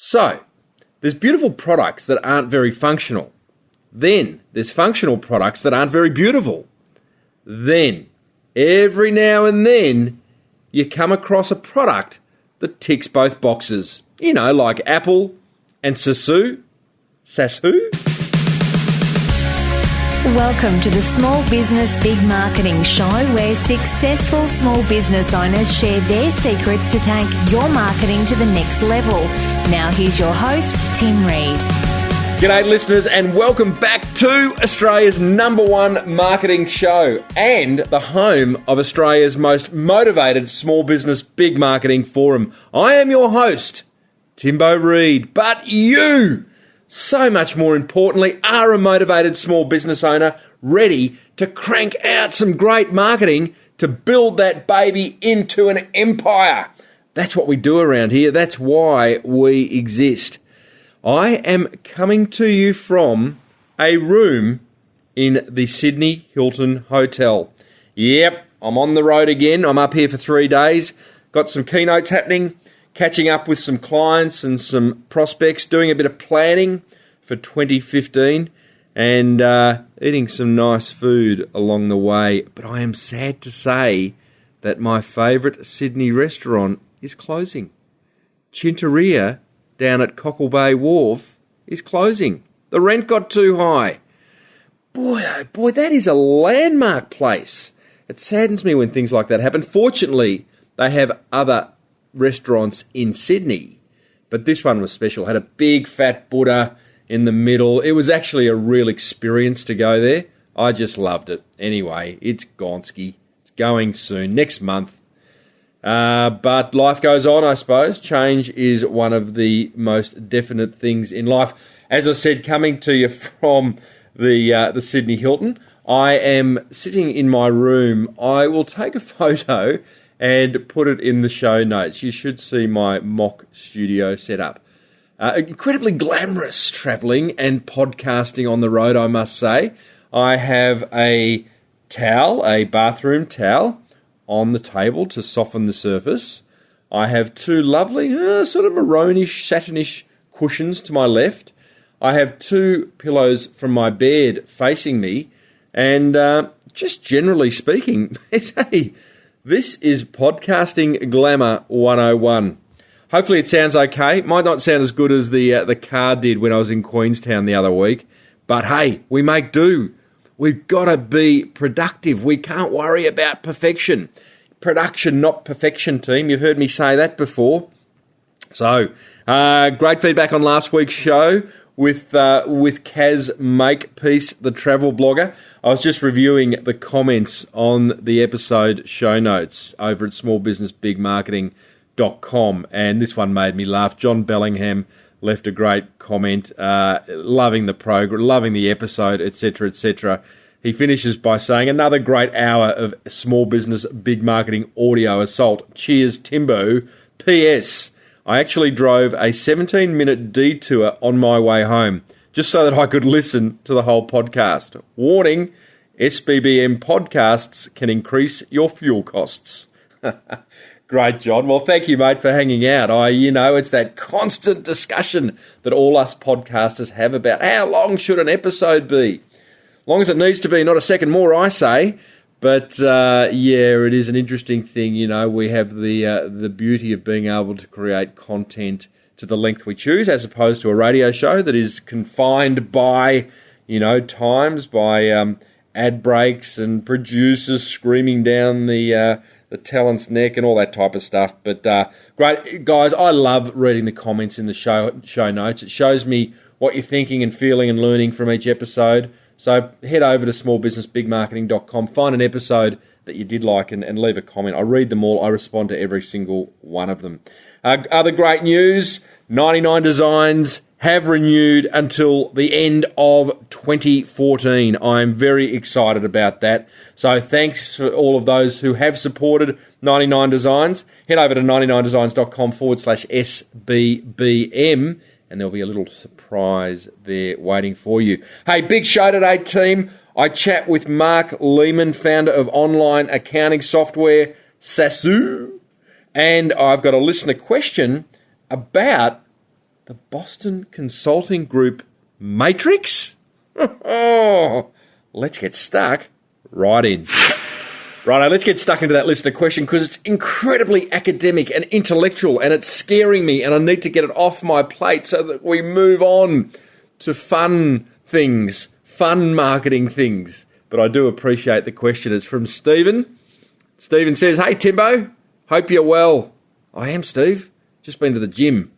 So, there's beautiful products that aren't very functional. Then, there's functional products that aren't very beautiful. Then, every now and then, you come across a product that ticks both boxes. You know, like Apple and Saasu. Welcome to the Small Business Big Marketing Show, where successful small business owners share their secrets to take your marketing to the next level. Now here's your host, Tim Reid. G'day listeners, and welcome back to Australia's #1 marketing show and the home of Australia's most motivated small business big marketing forum. I am your host, Timbo Reid, but you, so much more importantly, are a motivated small business owner ready to crank out some great marketing to build that baby into an empire. That's what we do around here. That's why we exist. I am coming to you from a room in the Sydney Hilton Hotel. Yep, I'm on the road again. I'm up here for 3 days. Got some keynotes happening, catching up with some clients and some prospects, doing a bit of planning for 2015 and eating some nice food along the way. But I am sad to say that my favourite Sydney restaurant is closing. Chinteria down at Cockle Bay Wharf is closing. The rent got too high. Boy, oh boy, that is a landmark place. It saddens me when things like that happen. Fortunately, they have other restaurants in Sydney, but this one was special. Had a big fat Buddha in the middle. It was actually a real experience to go there. I just loved it. Anyway, it's Gonski. It's going soon, next month. But life goes on, I suppose. Change is one of the most definite things in life. As I said, coming to you from the Sydney Hilton, I am sitting in my room. I will take a photo and put it in the show notes. You should see my mock studio setup. Incredibly glamorous travelling and podcasting on the road, I must say. I have a towel, a bathroom towel, on the table to soften the surface. I have two lovely, sort of maroonish, satinish cushions to my left. I have two pillows from my bed facing me. And just generally speaking, this is Podcasting Glamour 101. Hopefully it sounds okay. It might not sound as good as the car did when I was in Queenstown the other week. But hey, we make do. We've got to be productive. We can't worry about perfection. Production, not perfection, team. You've heard me say that before. So, great feedback on last week's show with Kaz Makepeace, the travel blogger. I was just reviewing the comments on the episode show notes over at smallbusinessbigmarketing.com, and this one made me laugh. John Bellingham left a great comment, loving the program, loving the episode, etc., etc. He finishes by saying, another great hour of small business big marketing audio assault. Cheers, Timbo. P.S. I actually drove a 17-minute detour on my way home, just so that I could listen to the whole podcast. Warning, SBBM podcasts can increase your fuel costs. Great, John. Well, thank you, mate, for hanging out. It's that constant discussion that all us podcasters have about how long should an episode be. Long as it needs to be, not a second more, I say. But, it is an interesting thing. We have the beauty of being able to create content to the length we choose, as opposed to a radio show that is confined by, times, by ad breaks and producers screaming down the talent's neck and all that type of stuff. But great, guys, I love reading the comments in the show notes. It shows me what you're thinking and feeling and learning from each episode. So head over to smallbusinessbigmarketing.com, find an episode that you did like and leave a comment. I read them all. I respond to every single one of them. Other great news, 99 Designs have renewed until the end of 2014. I'm very excited about that. So thanks for all of those who have supported 99 Designs. Head over to 99designs.com/SBBM and there'll be a little surprise there waiting for you. Hey, big show today, team. I chat with Marc Lehmann, founder of online accounting software Saasu, and I've got a listener question about The Boston Consulting Group Matrix? Oh, let's get stuck right in. Righto, let's get stuck into that listener question because it's incredibly academic and intellectual and it's scaring me and I need to get it off my plate so that we move on to fun things, fun marketing things. But I do appreciate the question. It's from Stephen. Stephen says, "Hey Timbo, hope you're well." I am, Steve. Just been to the gym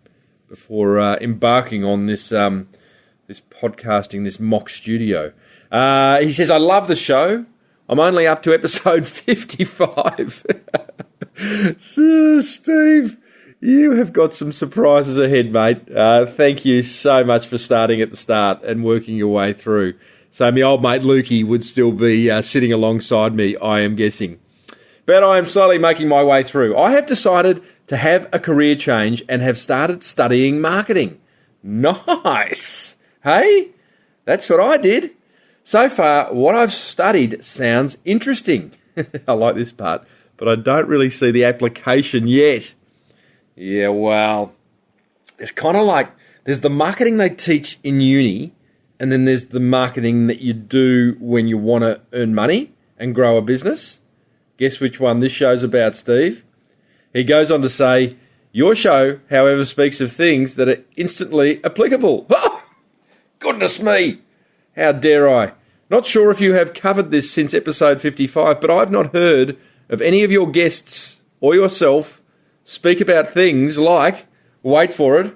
before embarking on this this podcasting, this mock studio. He says, "I love the show. I'm only up to episode 55. So, Steve, you have got some surprises ahead, mate. Thank you so much for starting at the start and working your way through. So my old mate Lukey would still be sitting alongside me, I am guessing. But I am slowly making my way through. I have decided to have a career change and have started studying marketing. Nice. Hey, that's what I did. So far, what I've studied sounds interesting. I like this part, but I don't really see the application yet. Yeah, well, it's kind of like there's the marketing they teach in uni, and then there's the marketing that you do when you want to earn money and grow a business. Guess which one this show's about, Steve? He goes on to say, "Your show, however, speaks of things that are instantly applicable." Oh, goodness me! How dare I? Not sure if you have covered this since episode 55, but I've not heard of any of your guests or yourself speak about things like, wait for it,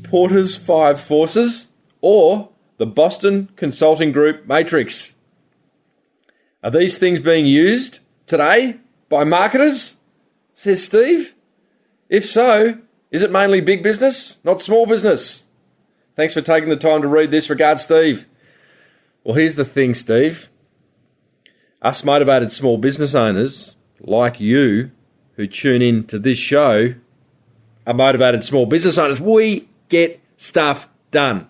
Porter's 5 Forces or the Boston Consulting Group Matrix. Are these things being used today by marketers? Says Steve. If so, is it mainly big business, not small business? Thanks for taking the time to read this. Regards, Steve. Well, here's the thing, Steve. Us motivated small business owners, like you, who tune in to this show, are motivated small business owners. We get stuff done.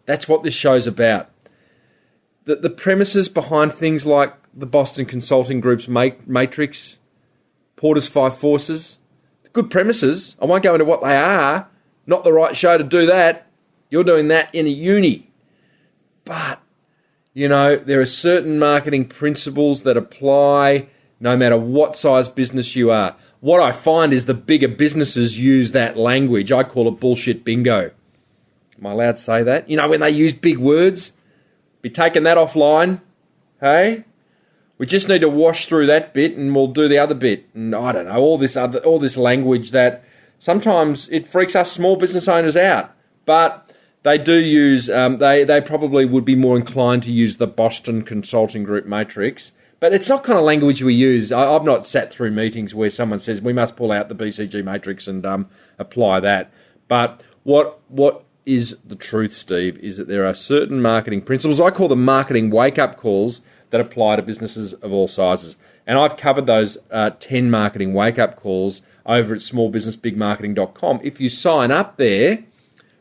That's what this show's about. The premises behind things like the Boston Consulting Group's Matrix, Porter's 5 Forces, good premises. I won't go into what they are. Not the right show to do that. You're doing that in a uni. But, you know, there are certain marketing principles that apply no matter what size business you are. What I find is the bigger businesses use that language. I call it bullshit bingo. Am I allowed to say that? You know, when they use big words, be taking that offline. Hey? We just need to wash through that bit and we'll do the other bit. And I don't know, all this language that sometimes it freaks us small business owners out. But they do use, they probably would be more inclined to use the Boston Consulting Group Matrix. But it's not kind of language we use. I've not sat through meetings where someone says we must pull out the BCG Matrix and apply that. But what is the truth, Steve, is that there are certain marketing principles, I call them marketing wake-up calls, that apply to businesses of all sizes. And I've covered those 10 marketing wake-up calls over at smallbusinessbigmarketing.com. If you sign up there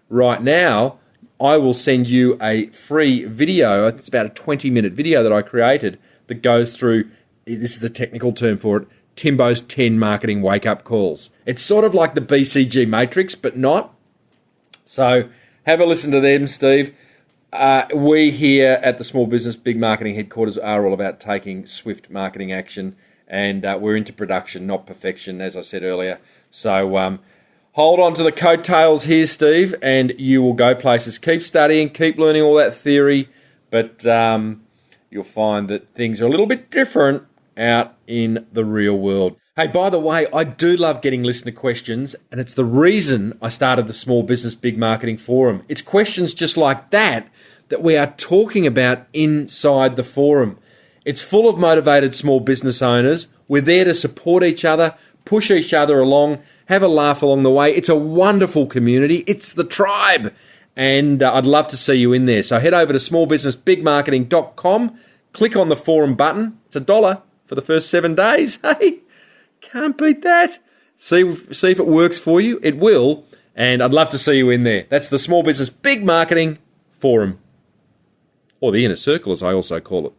right now, I will send you a free video. It's about a 20-minute video that I created that goes through, this is the technical term for it, Timbo's 10 marketing wake-up calls. It's sort of like the BCG Matrix, but not. So have a listen to them, Steve. We here at the Small Business Big Marketing headquarters are all about taking swift marketing action, and we're into production, not perfection, as I said earlier. So hold on to the coattails here, Steve, and you will go places. Keep studying, keep learning all that theory, but you'll find that things are a little bit different out in the real world. Hey, by the way, I do love getting listener questions, and it's the reason I started the Small Business Big Marketing Forum. It's questions just like that we are talking about inside the forum. It's full of motivated small business owners. We're there to support each other, push each other along, have a laugh along the way. It's a wonderful community. It's the tribe, and I'd love to see you in there. So head over to smallbusinessbigmarketing.com, click on the forum button. It's $1 for the first 7 days. Hey, can't beat that. See if it works for you. It will, and I'd love to see you in there. That's the Small Business Big Marketing Forum, or the Inner Circle, as I also call it.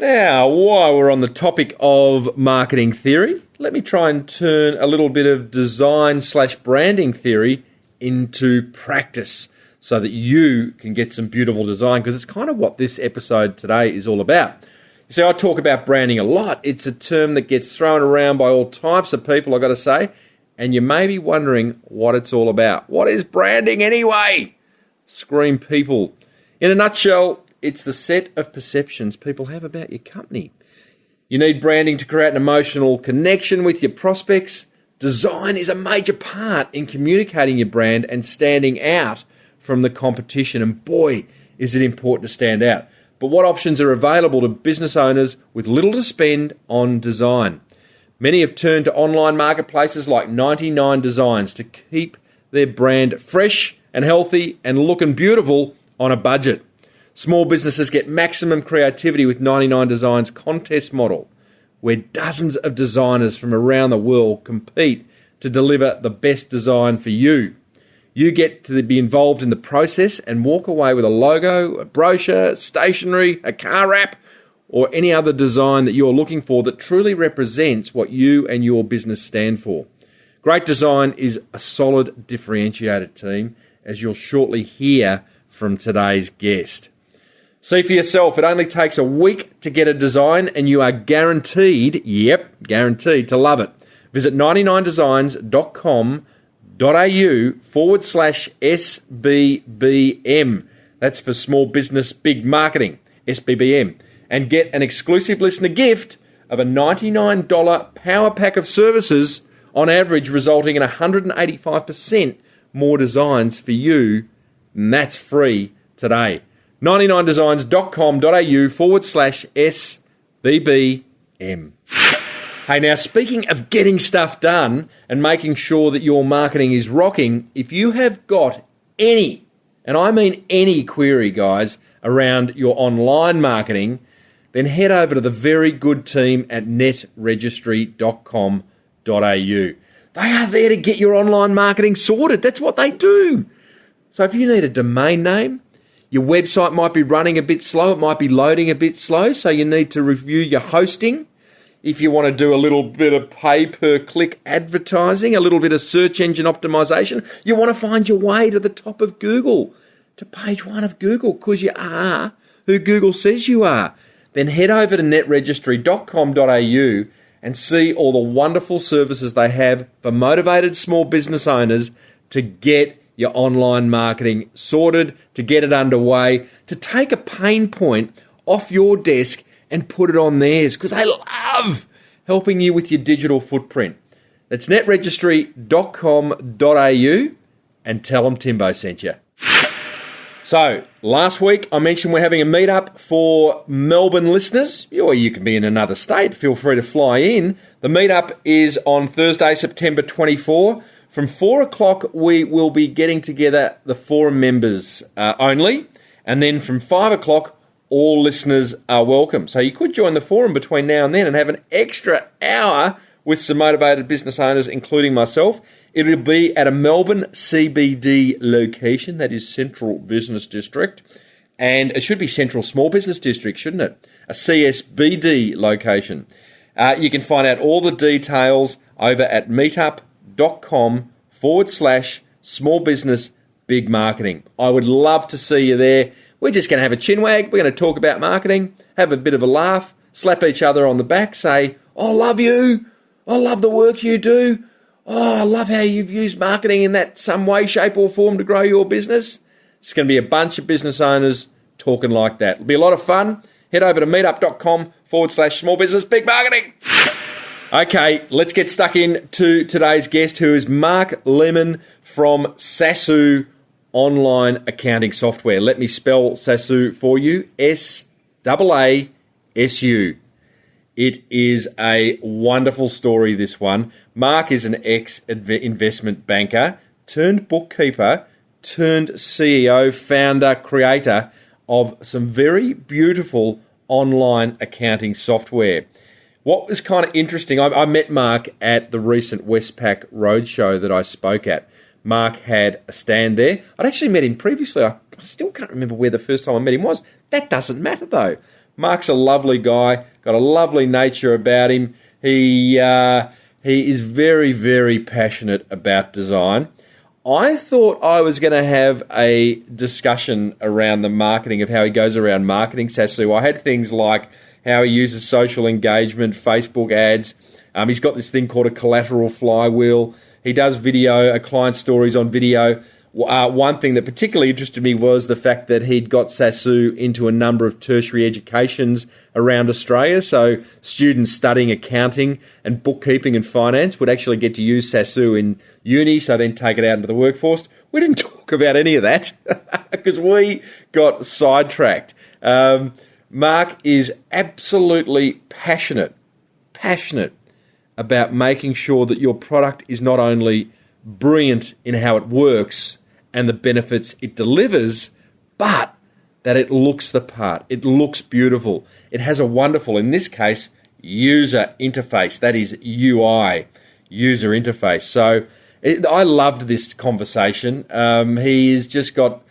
Now, while we're on the topic of marketing theory, let me try and turn a little bit of design/branding theory into practice so that you can get some beautiful design, because it's kind of what this episode today is all about. You see, I talk about branding a lot. It's a term that gets thrown around by all types of people, I've got to say, and you may be wondering what it's all about. What is branding anyway? Scream people. In a nutshell, it's the set of perceptions people have about your company. You need branding to create an emotional connection with your prospects. Design is a major part in communicating your brand and standing out from the competition. And boy, is it important to stand out. But what options are available to business owners with little to spend on design? Many have turned to online marketplaces like 99 Designs to keep their brand fresh and healthy and looking beautiful on a budget. Small businesses get maximum creativity with 99 Designs contest model, where dozens of designers from around the world compete to deliver the best design for you. You get to be involved in the process and walk away with a logo, a brochure, stationery, a car wrap, or any other design that you're looking for that truly represents what you and your business stand for. Great design is a solid differentiator, team, as you'll shortly hear from today's guest. See for yourself, it only takes a week to get a design and you are guaranteed to love it. Visit 99designs.com.au/SBBM. That's for Small Business Big Marketing, SBBM. And get an exclusive listener gift of a $99 power pack of services, on average resulting in 185% more designs for you. And that's free today. 99designs.com.au/SBBM. Hey, now speaking of getting stuff done and making sure that your marketing is rocking, if you have got any, and I mean any query, guys, around your online marketing, then head over to the very good team at netregistry.com.au. They are there to get your online marketing sorted. That's what they do. So if you need a domain name, your website might be running a bit slow, it might be loading a bit slow, so you need to review your hosting. If you want to do a little bit of pay-per-click advertising, a little bit of search engine optimization, you want to find your way to the top of Google, to page 1 of Google, because you are who Google says you are. Then head over to netregistry.com.au and see all the wonderful services they have for motivated small business owners to get your online marketing sorted, to get it underway, to take a pain point off your desk and put it on theirs, because they love helping you with your digital footprint. That's netregistry.com.au and tell them Timbo sent you. So, last week I mentioned we're having a meetup for Melbourne listeners, or you can be in another state, feel free to fly in. The meetup is on Thursday, September 24. From 4 o'clock, we will be getting together the forum members only, and then from 5 o'clock, all listeners are welcome. So you could join the forum between now and then and have an extra hour with some motivated business owners, including myself. It'll be at a Melbourne CBD location, that is Central Business District, and it should be Central Small Business District, shouldn't it? A CSBD location. You can find out all the details over at meetup.com/small business big marketing. I would love to see you there. We're just going to have a chinwag. We're going to talk about marketing, have a bit of a laugh, slap each other on the back, say, I love you. I love the work you do. Oh, I love how you've used marketing in that some way, shape or form to grow your business. It's going to be a bunch of business owners talking like that. It'll be a lot of fun. Head over to meetup.com/small business big marketing. Okay, let's get stuck into today's guest, who is Marc Lehmann from Saasu Online Accounting Software. Let me spell Saasu for you. SAASU. It is a wonderful story, this one. Marc is an ex-investment banker, turned bookkeeper, turned CEO, founder, creator of some very beautiful online accounting software. What was kind of interesting, I met Marc at the recent Westpac Roadshow that I spoke at. Marc had a stand there. I'd actually met him previously. I still can't remember where the first time I met him was. That doesn't matter, though. Marc's a lovely guy, got a lovely nature about him. He is very, very passionate about design. I thought I was going to have a discussion around the marketing of how he goes around marketing Saasu. I had things like how he uses social engagement, Facebook ads. He's got this thing called a collateral flywheel. He does video, client stories on video. One thing that particularly interested me was the fact that he'd got Saasu into a number of tertiary educations around Australia. So students studying accounting and bookkeeping and finance would actually get to use Saasu in uni, so then take it out into the workforce. We didn't talk about any of that because we got sidetracked. Marc is absolutely passionate about making sure that your product is not only brilliant in how it works and the benefits it delivers, but that it looks the part. It looks beautiful. It has a wonderful, in this case, user interface. That is UI, user interface. So I loved this conversation. He's just got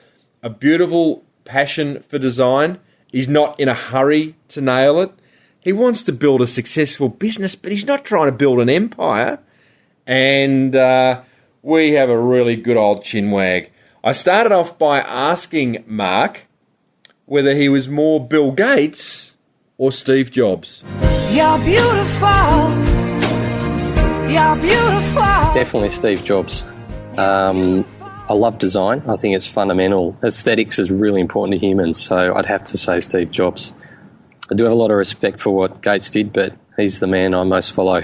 a beautiful passion for design. He's not in a hurry to nail it. He wants to build a successful business, but he's not trying to build an empire. And we have a really good old chinwag. I started off by asking Marc whether he was more Bill Gates or Steve Jobs. You're beautiful. You're beautiful. Definitely Steve Jobs. I love design. I think it's fundamental. Aesthetics is really important to humans, so I'd have to say Steve Jobs. I do have a lot of respect for what Gates did, but he's the man I most follow.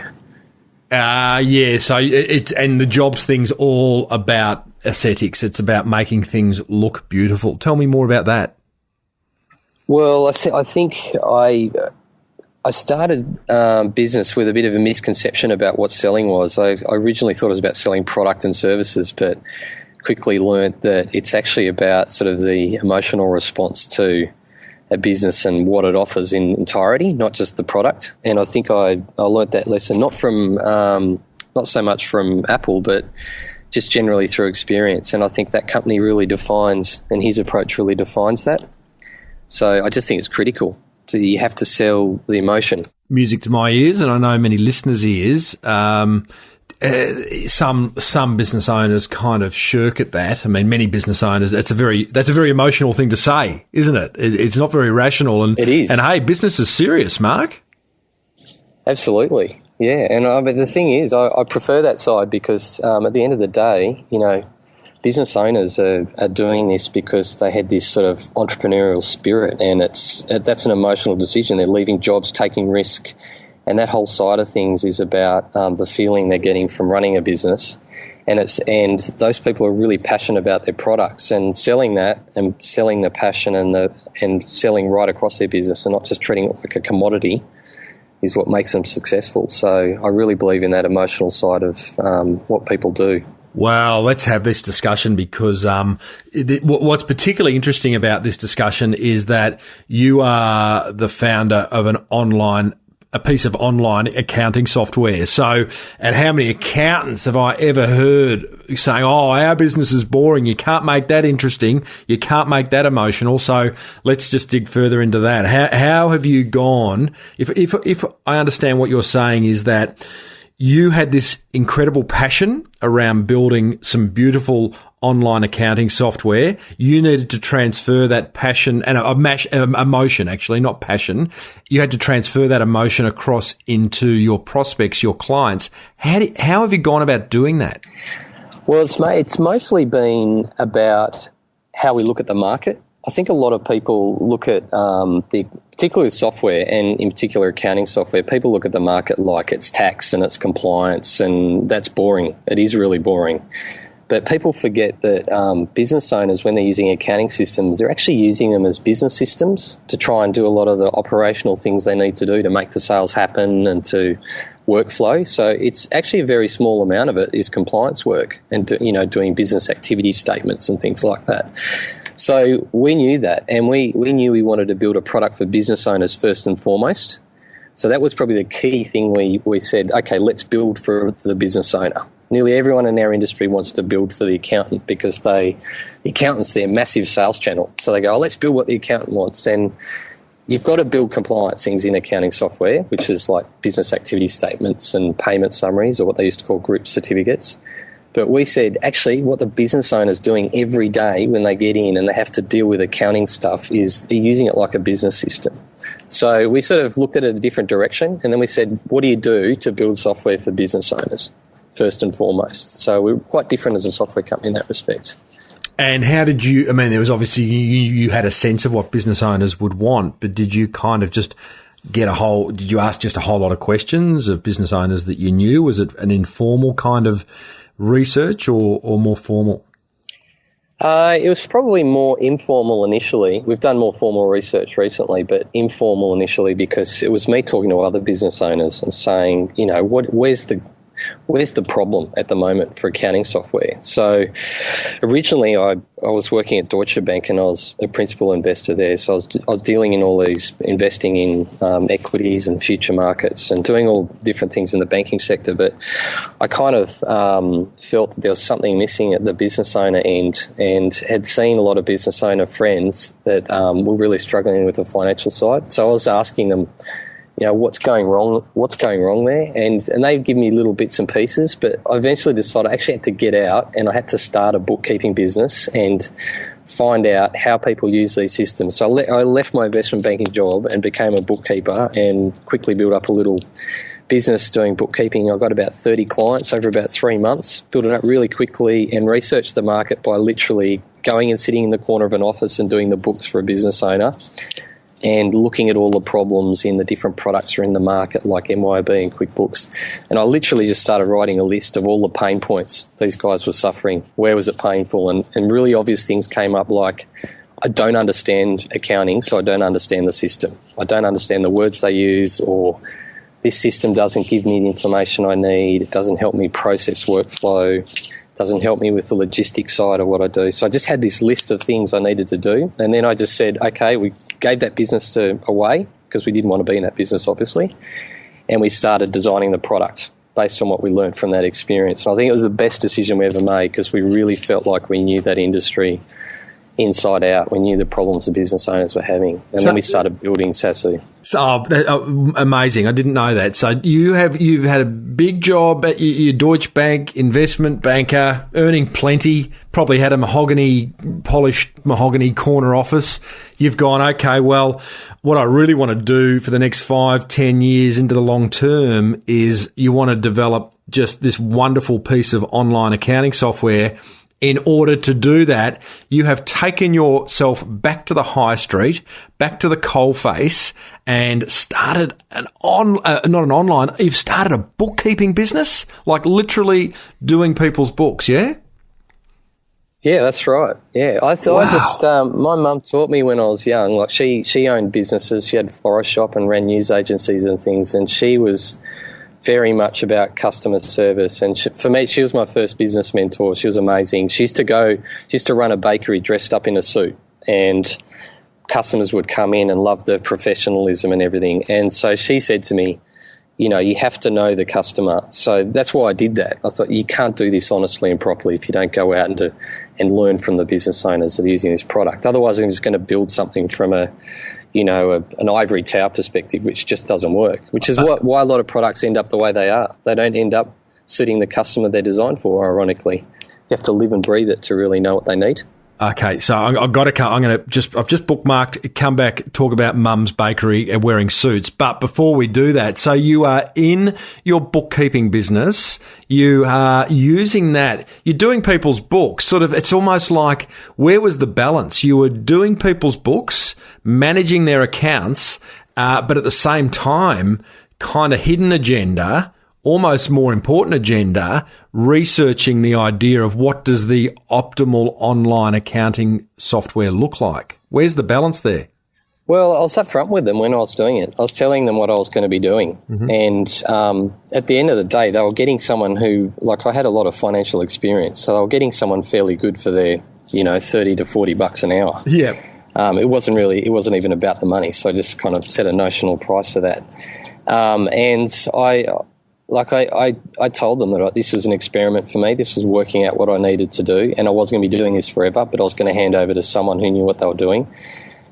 Yeah, so and the Jobs thing's all about aesthetics. It's about making things look beautiful. Tell me more about that. Well, I think I started business with a bit of a misconception about what selling was. I originally thought it was about selling product and services, but quickly learnt that it's actually about sort of the emotional response to a business and what it offers in entirety, not just the product. And I think I learnt that lesson not so much from Apple, but just generally through experience. And I think that company really defines, and his approach really defines that. So I just think it's critical. So you have to sell the emotion. Music to my ears, and I know many listeners' ears. Some business owners kind of shirk at that. I mean, many business owners, that's a very emotional thing to say, isn't it? It's not very rational. And it is. And hey, business is serious, Marc. Absolutely, yeah. And but the thing is, I prefer that side because at the end of the day, business owners are doing this because they had this sort of entrepreneurial spirit, and that's an emotional decision. They're leaving jobs, taking risk. And that whole side of things is about the feeling they're getting from running a business, and those people are really passionate about their products and selling that, and selling the passion and selling right across their business, and not just treating it like a commodity, is what makes them successful. So I really believe in that emotional side of what people do. Well, let's have this discussion because what's particularly interesting about this discussion is that you are the founder of a piece of online accounting software. So, and how many accountants have I ever heard saying, oh, our business is boring. You can't make that interesting. You can't make that emotional. So let's just dig further into that. How have you gone? If I understand what you're saying is that you had this incredible passion around building some beautiful online accounting software. You needed to transfer that passion and emotion, actually, not passion. You had to transfer that emotion across into your prospects, your clients. How have you gone about doing that? Well, it's mostly been about how we look at the market. I think a lot of people look at particularly software, and in particular accounting software, people look at the market like it's tax and it's compliance, and that's boring. It is really boring. But people forget that business owners, when they're using accounting systems, they're actually using them as business systems to try and do a lot of the operational things they need to do to make the sales happen and to workflow. So it's actually a very small amount of it is compliance work and doing business activity statements and things like that. So we knew that, and we knew we wanted to build a product for business owners first and foremost. So that was probably the key thing we said, okay, let's build for the business owner. Nearly everyone in our industry wants to build for the accountant because the accountant's their massive sales channel. So they go, let's build what the accountant wants. And you've got to build compliance things in accounting software, which is like business activity statements and payment summaries, or what they used to call group certificates. But we said, actually, what the business owner's doing every day when they get in and they have to deal with accounting stuff is they're using it like a business system. So we sort of looked at it a different direction, and then we said, what do you do to build software for business owners, first and foremost? So we're quite different as a software company in that respect. And how did you, I mean, there was obviously, you had a sense of what business owners would want, but did you kind of just did you ask just a whole lot of questions of business owners that you knew? Was it an informal kind of research or more formal? It was probably more informal initially. We've done more formal research recently, but informal initially because it was me talking to other business owners and saying, you know, where's the problem at the moment for accounting software? So originally I was working at Deutsche Bank and I was a principal investor there. So I was dealing in all these, investing in equities and future markets and doing all different things in the banking sector. But I kind of felt that there was something missing at the business owner end, and had seen a lot of business owner friends that were really struggling with the financial side. So I was asking them, you know, what's going wrong there? And they'd give me little bits and pieces, but I eventually decided I actually had to get out and I had to start a bookkeeping business and find out how people use these systems. So I left my investment banking job and became a bookkeeper and quickly built up a little business doing bookkeeping. I got about 30 clients over about 3 months, built it up really quickly and researched the market by literally going and sitting in the corner of an office and doing the books for a business owner, and looking at all the problems in the different products that are in the market, like MYOB and QuickBooks. And I literally just started writing a list of all the pain points these guys were suffering. Where was it painful? And really obvious things came up like, I don't understand accounting, so I don't understand the system. I don't understand the words they use, or this system doesn't give me the information I need. It doesn't help me process workflow. Doesn't help me with the logistics side of what I do. So I just had this list of things I needed to do. And then I just said, okay, we gave that business away because we didn't want to be in that business, obviously. And we started designing the product based on what we learned from that experience. And I think it was the best decision we ever made because we really felt like we knew that industry inside out. We knew the problems the business owners were having. And then we started building Saasu. Amazing. I didn't know that. So you've had a big job at your Deutsche Bank, investment banker, earning plenty, probably had a polished mahogany corner office. You've gone, okay, well, what I really want to do for the next 5-10 years into the long term is you want to develop just this wonderful piece of online accounting software. In order to do that, you have taken yourself back to the high street, back to the coalface, and started you've started a bookkeeping business, like literally doing people's books, yeah? Yeah, that's right. Yeah, I just my mum taught me when I was young. Like she owned businesses. She had a florist shop and ran news agencies and things, and she was very much about customer service. And for me, she was my first business mentor. She was amazing. She used to run a bakery dressed up in a suit, and customers would come in and love the professionalism and everything. And so she said to me, you know, you have to know the customer. So that's why I did that. I thought, you can't do this honestly and properly if you don't go out and learn from the business owners that are using this product. Otherwise, I'm just going to build something from an ivory tower perspective, which just doesn't work, which is why a lot of products end up the way they are. They don't end up suiting the customer they're designed for, ironically. You have to live and breathe it to really know what they need. Okay, so I've just bookmarked, come back, talk about Mum's Bakery and wearing suits. But before we do that, so you are in your bookkeeping business, you are using that, you're doing people's books, sort of, it's almost like, where was the balance? You were doing people's books, managing their accounts, but at the same time, kind of hidden agenda, almost more important agenda, researching the idea of what does the optimal online accounting software look like. Where's the balance there? Well, I was upfront with them when I was doing it. I was telling them what I was going to be doing. Mm-hmm. And at the end of the day, they were getting someone who, like, I had a lot of financial experience, so they were getting someone fairly good for their, $30 to $40 an hour. Yeah. It wasn't even about the money, so I just kind of set a notional price for that. And I told them that this was an experiment for me. This was working out what I needed to do, and I wasn't going to be doing this forever, but I was going to hand over to someone who knew what they were doing.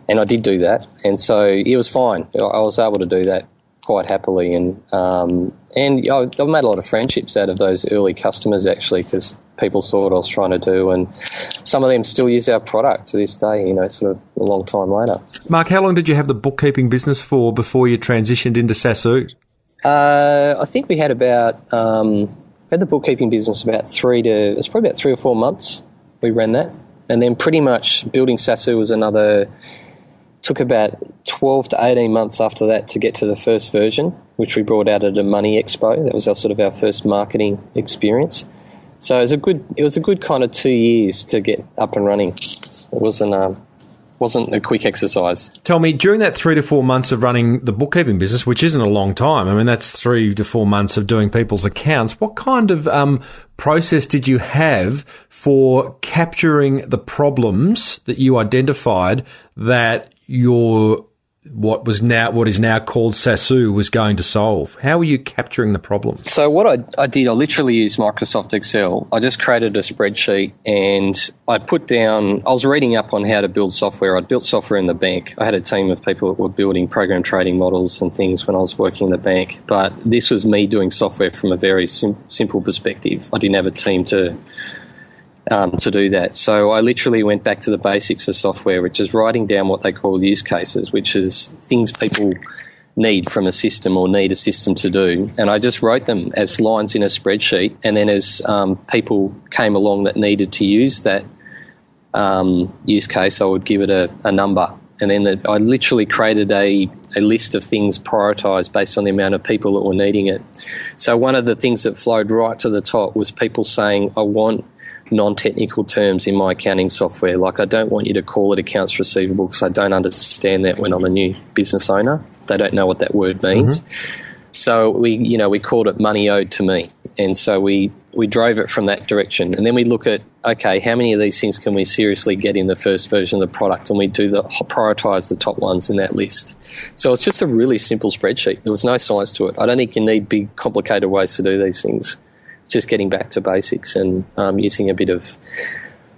And I did do that, and so it was fine. I was able to do that quite happily, and I've made a lot of friendships out of those early customers, actually, because people saw what I was trying to do, and some of them still use our product to this day, sort of a long time later. Mark, how long did you have the bookkeeping business for before you transitioned into Saasu? I think we had about had the bookkeeping business about 3 or 4 months. We ran that, and then pretty much building Saasu took about 12 to 18 months after that to get to the first version, which we brought out at a Money Expo. That was our first marketing experience. So it was a good kind of 2 years to get up and running. It wasn't a quick exercise. Tell me, during that 3 to 4 months of running the bookkeeping business, which isn't a long time, I mean, that's 3 to 4 months of doing people's accounts, what kind of process did you have for capturing the problems that you identified that what is now called Saasu was going to solve? How were you capturing the problem? So what I did, I literally used Microsoft Excel. I just created a spreadsheet, and I was reading up on how to build software. I'd built software in the bank. I had a team of people that were building program trading models and things when I was working in the bank. But this was me doing software from a very simple perspective. I didn't have a team to do that. So I literally went back to the basics of software, which is writing down what they call use cases, which is things people need from a system or need a system to do. And I just wrote them as lines in a spreadsheet. And then as people came along that needed to use that use case, I would give it a number. And then I literally created a list of things prioritised based on the amount of people that were needing it. So one of the things that flowed right to the top was people saying, I want non-technical terms in my accounting software. Like, I don't want you to call it accounts receivable because I don't understand that when I'm a new business owner. They don't know what that word means. Mm-hmm. So we called it money owed to me. And so we drove it from that direction. And then we look at, okay, how many of these things can we seriously get in the first version of the product? And we prioritise the top ones in that list. So it's just a really simple spreadsheet. There was no science to it. I don't think you need big, complicated ways to do these things. Just getting back to basics and using a bit of,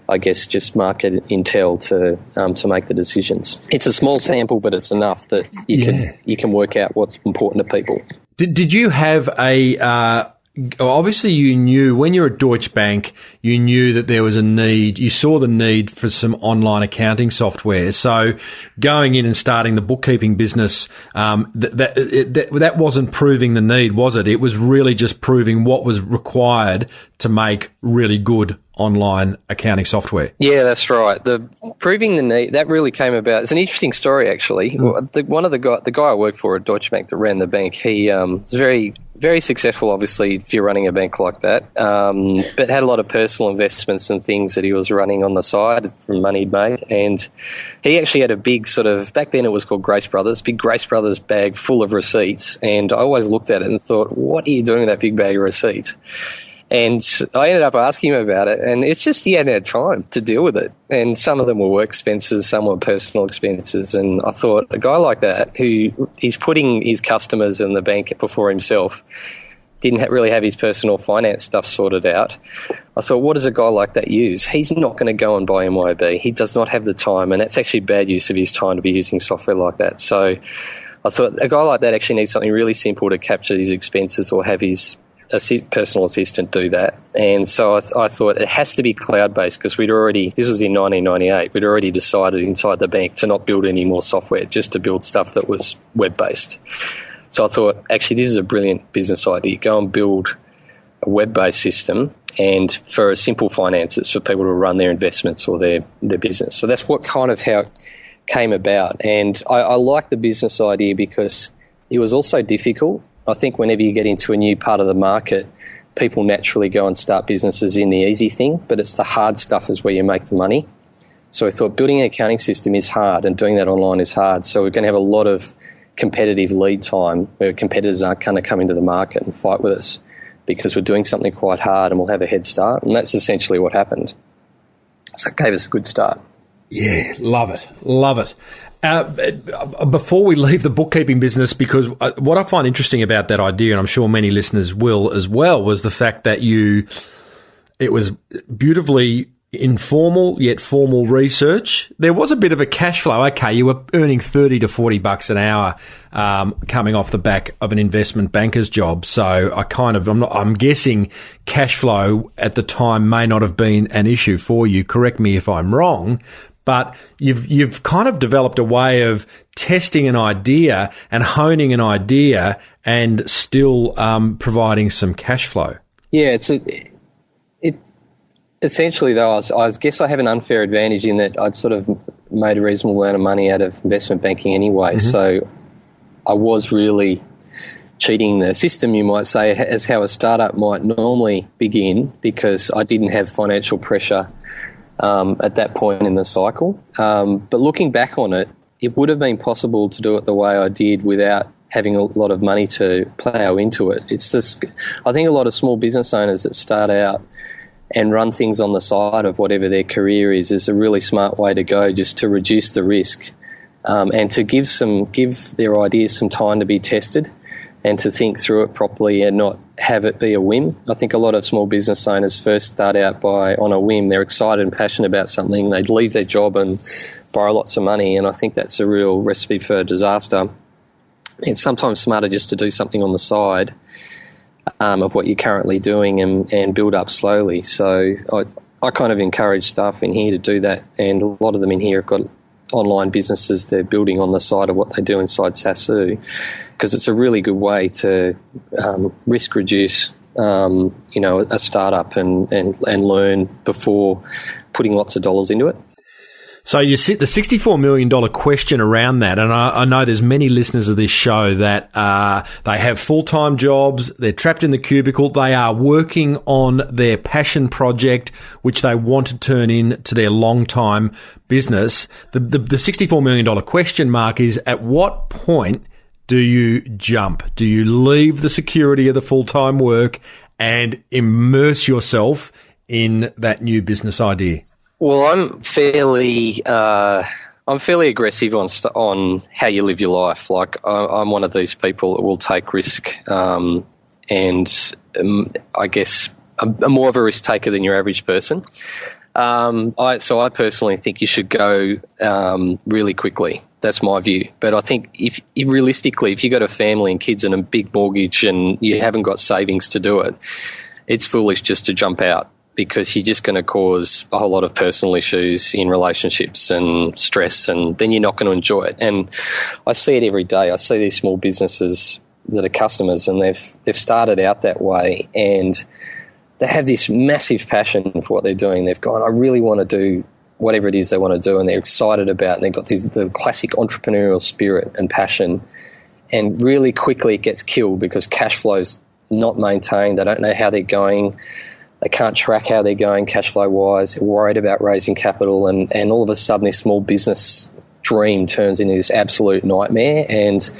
I guess, just market intel to make the decisions. It's a small sample, but it's enough that you can work out what's important to people. Did you have obviously you knew when you're at Deutsche Bank, you knew that there was a need, you saw the need for some online accounting software. So going in and starting the bookkeeping business, that wasn't proving the need, was it? It was really just proving what was required to make really good online accounting software. Yeah, that's right. Proving the need, that really came about. It's an interesting story, actually. The guy I worked for at Deutsche Bank that ran the bank, he was very, very successful, obviously, if you're running a bank like that, but had a lot of personal investments and things that he was running on the side from money he'd made. And he actually had a big back then it was called Grace Brothers, big Grace Brothers bag full of receipts. And I always looked at it and thought, what are you doing with that big bag of receipts? And I ended up asking him about it, and it's just he hadn't had time to deal with it. And some of them were work expenses, some were personal expenses. And I thought, a guy like that, who he's putting his customers and the bank before himself, didn't really have his personal finance stuff sorted out. I thought, what does a guy like that use? He's not going to go and buy MYOB. He does not have the time, and it's actually bad use of his time to be using software like that. So I thought a guy like that actually needs something really simple to capture his expenses or have his personal assistant do that. And so I thought it has to be cloud-based because this was in 1998, we'd already decided inside the bank to not build any more software, just to build stuff that was web-based. So I thought, actually, this is a brilliant business idea. Go and build a web-based system and for simple finances for people to run their investments or their business. So that's how it came about. And I like the business idea because it was also difficult. I think whenever you get into a new part of the market, people naturally go and start businesses in the easy thing, but it's the hard stuff is where you make the money. So I thought building an accounting system is hard and doing that online is hard. So we're going to have a lot of competitive lead time where competitors aren't going to come into the market and fight with us because we're doing something quite hard and we'll have a head start. And that's essentially what happened. So it gave us a good start. Yeah, love it. Love it. Before we leave the bookkeeping business, because what I find interesting about that idea, and I'm sure many listeners will as well, was the fact that it was beautifully informal yet formal research, there was a bit of a cash flow. Okay, you were earning $30 to $40 an hour coming off the back of an investment banker's job. So I'm guessing cash flow at the time may not have been an issue for you. Correct me if I'm wrong, but you've kind of developed a way of testing an idea and honing an idea and still providing some cash flow. Yeah, it's essentially, though, I guess I have an unfair advantage in that I'd sort of made a reasonable amount of money out of investment banking anyway. Mm-hmm. So I was really cheating the system, you might say, as how a startup might normally begin, because I didn't have financial pressure at that point in the cycle. But looking back on it, it would have been possible to do it the way I did without having a lot of money to plough into it. It's just, I think a lot of small business owners that start out and run things on the side of whatever their career is a really smart way to go, just to reduce the risk and to give their ideas some time to be tested and to think through it properly and not have it be a whim. I think a lot of small business owners first start out on a whim. They're excited and passionate about something. They leave their job and borrow lots of money, and I think that's a real recipe for disaster. It's sometimes smarter just to do something on the side of what you're currently doing and build up slowly. So I kind of encourage staff in here to do that, and a lot of them in here have got online businesses they're building on the side of what they do inside Saasu, because it's a really good way to risk reduce a startup and learn before putting lots of dollars into it. So you sit the $64 million question around that, and I know there's many listeners of this show that they have full-time jobs, they're trapped in the cubicle, they are working on their passion project, which they want to turn into their long-time business. The $64 million question, Mark, is at what point do you jump? Do you leave the security of the full-time work and immerse yourself in that new business idea? Well, I'm fairly aggressive on how you live your life. Like I'm one of these people that will take risk, and I guess I'm more of a risk taker than your average person. So I personally think you should go really quickly. That's my view. But I think if realistically, if you've got a family and kids and a big mortgage and you haven't got savings to do it, it's foolish just to jump out, because you're just going to cause a whole lot of personal issues in relationships and stress, and then you're not going to enjoy it. And I see it every day. I see these small businesses that are customers, and they've started out that way, and they have this massive passion for what they're doing. They've gone, I really want to do whatever it is they want to do, and they're excited about it, and they've got the classic entrepreneurial spirit and passion. And really quickly it gets killed because cash flow's not maintained. They don't know how they're going. They can't track how they're going cash flow wise. They're worried about raising capital, and all of a sudden this small business dream turns into this absolute nightmare. And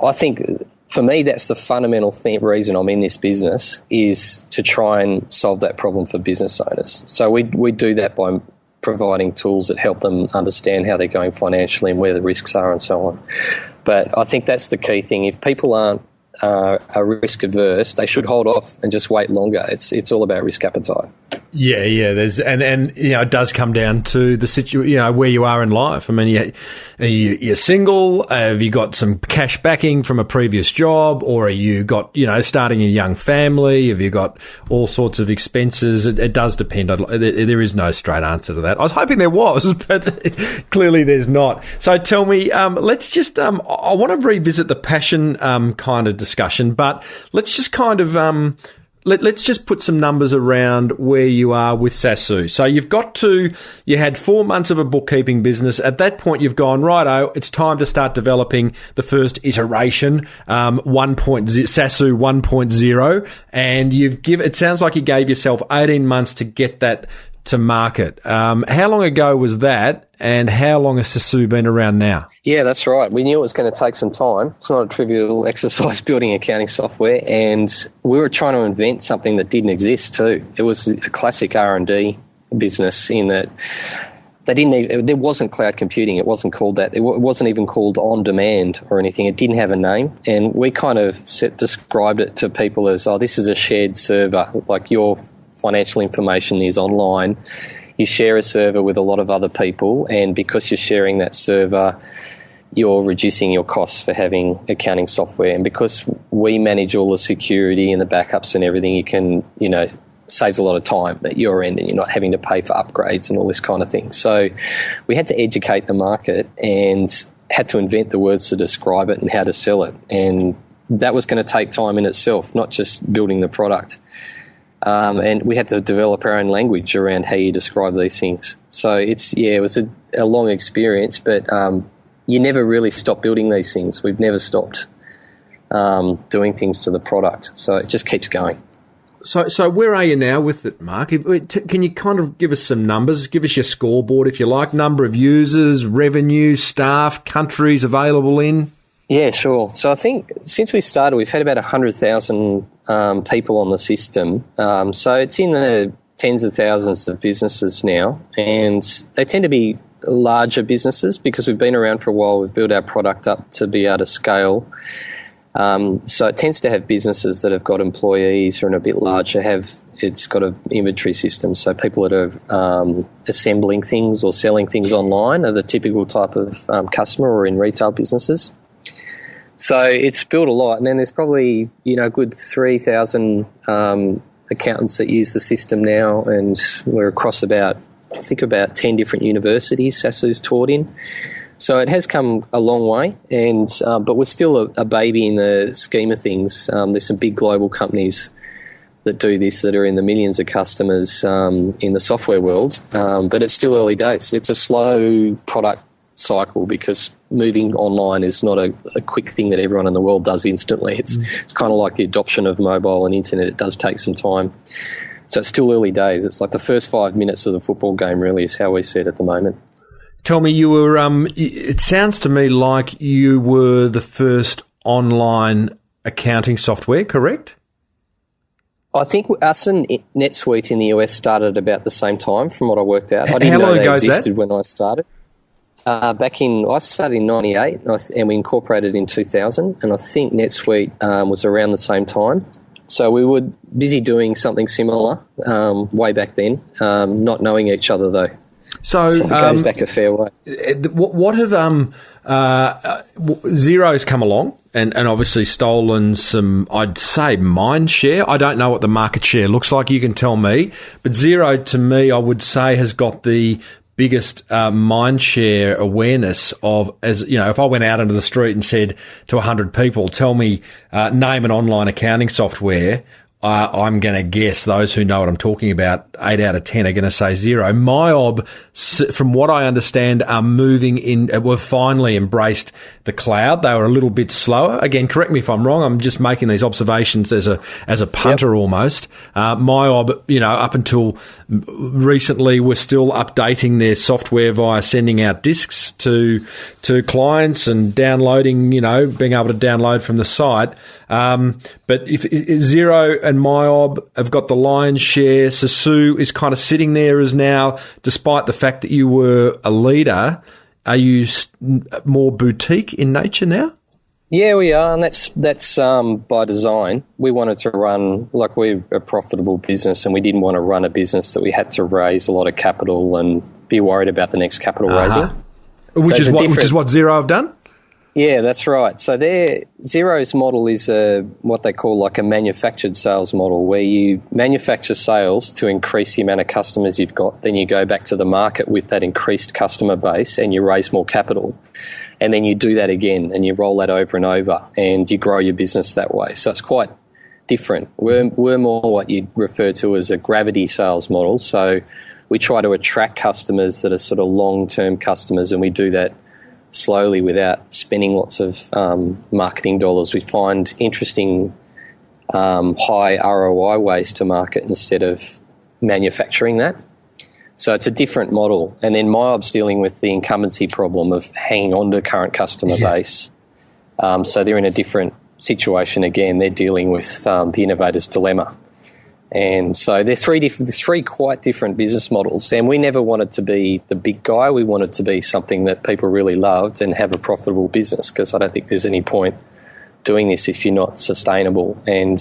I think for me that's the fundamental reason I'm in this business, is to try and solve that problem for business owners. So we do that by providing tools that help them understand how they're going financially and where the risks are and so on. But I think that's the key thing. If people aren't are risk averse, they should hold off and just wait longer. It's all about risk appetite. Yeah. There's and it does come down to the situation, where you are in life. I mean, you're single. Have you got some cash backing from a previous job, or are you got starting a young family? Have you got all sorts of expenses? It does depend. There is no straight answer to that. I was hoping there was, but clearly there's not. So tell me, let's just. I want to revisit the passion kind of discussion, but let's just kind of let's just put some numbers around where you are with Saasu. So you had 4 months of a bookkeeping business. At that point, you've gone, righto, it's time to start developing the first iteration, Saasu 1.0, and it sounds like you gave yourself 18 months to get that to market. How long ago was that, and how long has Saasu been around now? Yeah, that's right. We knew it was going to take some time. It's not a trivial exercise building accounting software, and we were trying to invent something that didn't exist too. It was a classic R&D business in that there wasn't cloud computing. It wasn't called that. It wasn't even called on demand or anything. It didn't have a name, and we kind of described it to people as, this is a shared server, like your financial information is online you share a server with a lot of other people, and because you're sharing that server, you're reducing your costs for having accounting software. And because we manage all the security and the backups and everything, you can, saves a lot of time at your end, and you're not having to pay for upgrades and all this kind of thing. So we had to educate the market and had to invent the words to describe it and how to sell it. And that was going to take time in itself, not just building the product. And we had to develop our own language around how you describe these things. So it was a long experience, but you never really stop building these things. We've never stopped doing things to the product. So it just keeps going. So where are you now with it, Mark? Can you kind of give us some numbers? Give us your scoreboard, if you like, number of users, revenue, staff, countries available in? Yeah, sure. So I think since we started, we've had about 100,000 people on the system. So it's in the tens of thousands of businesses now, and they tend to be larger businesses because we've been around for a while. We've built our product up to be able to scale. So it tends to have businesses that have got employees or are a bit larger, it's got an inventory system. So people that are assembling things or selling things online are the typical type of customer, or in retail businesses. So it's built a lot. And then there's probably, a good 3,000 accountants that use the system now, and we're across about 10 different universities Saasu's taught in. So it has come a long way, and but we're still a baby in the scheme of things. There's some big global companies that do this that are in the millions of customers in the software world, but it's still early days. It's a slow product cycle because moving online is not a quick thing that everyone in the world does instantly. It's kind of like the adoption of mobile and internet. It does take some time. So it's still early days. It's like the first 5 minutes of the football game really is how we see it at the moment. Tell me, you were, it sounds to me like you were the first online accounting software, correct? I think us and NetSuite in the US started about the same time from what I worked out. I didn't How know long they ago is existed that? when I started. I started in 98 and we incorporated in 2000, and I think NetSuite was around the same time. So we were busy doing something similar way back then, not knowing each other though. So it goes back a fair way. What have Xero's come along and obviously stolen some, I'd say, mind share. I don't know what the market share looks like. You can tell me. But Xero, to me, I would say, has got the biggest mind share awareness of, as you know, if I went out into the street and said to 100 people, tell me, name an online accounting software, I'm going to guess those who know what I'm talking about, 8 out of 10 are going to say Xero. MYOB, from what I understand, are moving in, were finally embraced the cloud. They were a little bit slower. Again, correct me if I'm wrong. I'm just making these observations as a punter almost. MYOB, up until recently, were still updating their software via sending out discs to clients and downloading, being able to download from the site. But if Xero and MYOB have got the lion's share, Saasu is kind of sitting there as now, despite the fact that you were a leader, are you more boutique in nature now? Yeah, we are, and that's by design. We wanted to run, like, we're a profitable business, and we didn't want to run a business that we had to raise a lot of capital and be worried about the next capital raising. Which is what Xero have done? Yeah, that's right. So Xero's model is what they call like a manufactured sales model, where you manufacture sales to increase the amount of customers you've got. Then you go back to the market with that increased customer base and you raise more capital. And then you do that again and you roll that over and over and you grow your business that way. So it's quite different. We're more what you'd refer to as a gravity sales model. So we try to attract customers that are sort of long-term customers, and we do that slowly without spending lots of marketing dollars. We find interesting high ROI ways to market instead of manufacturing that. So it's a different model. And then MYOB's dealing with the incumbency problem of hanging on to current customer base. So they're in a different situation again. They're dealing with the innovator's dilemma. And so there's three quite different business models. And we never wanted to be the big guy. We wanted to be something that people really loved and have a profitable business, because I don't think there's any point doing this if you're not sustainable. And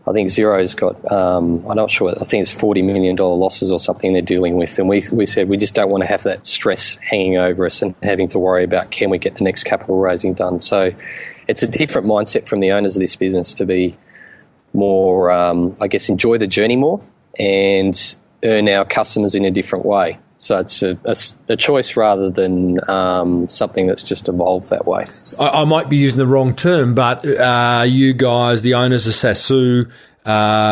I think Xero's got, I'm not sure, I think it's $40 million losses or something they're dealing with. And we said we just don't want to have that stress hanging over us and having to worry about can we get the next capital raising done. So it's a different mindset from the owners of this business to be more, I guess, enjoy the journey more and earn our customers in a different way. So it's a choice rather than something that's just evolved that way. I might be using the wrong term, but you guys, the owners of Saasu,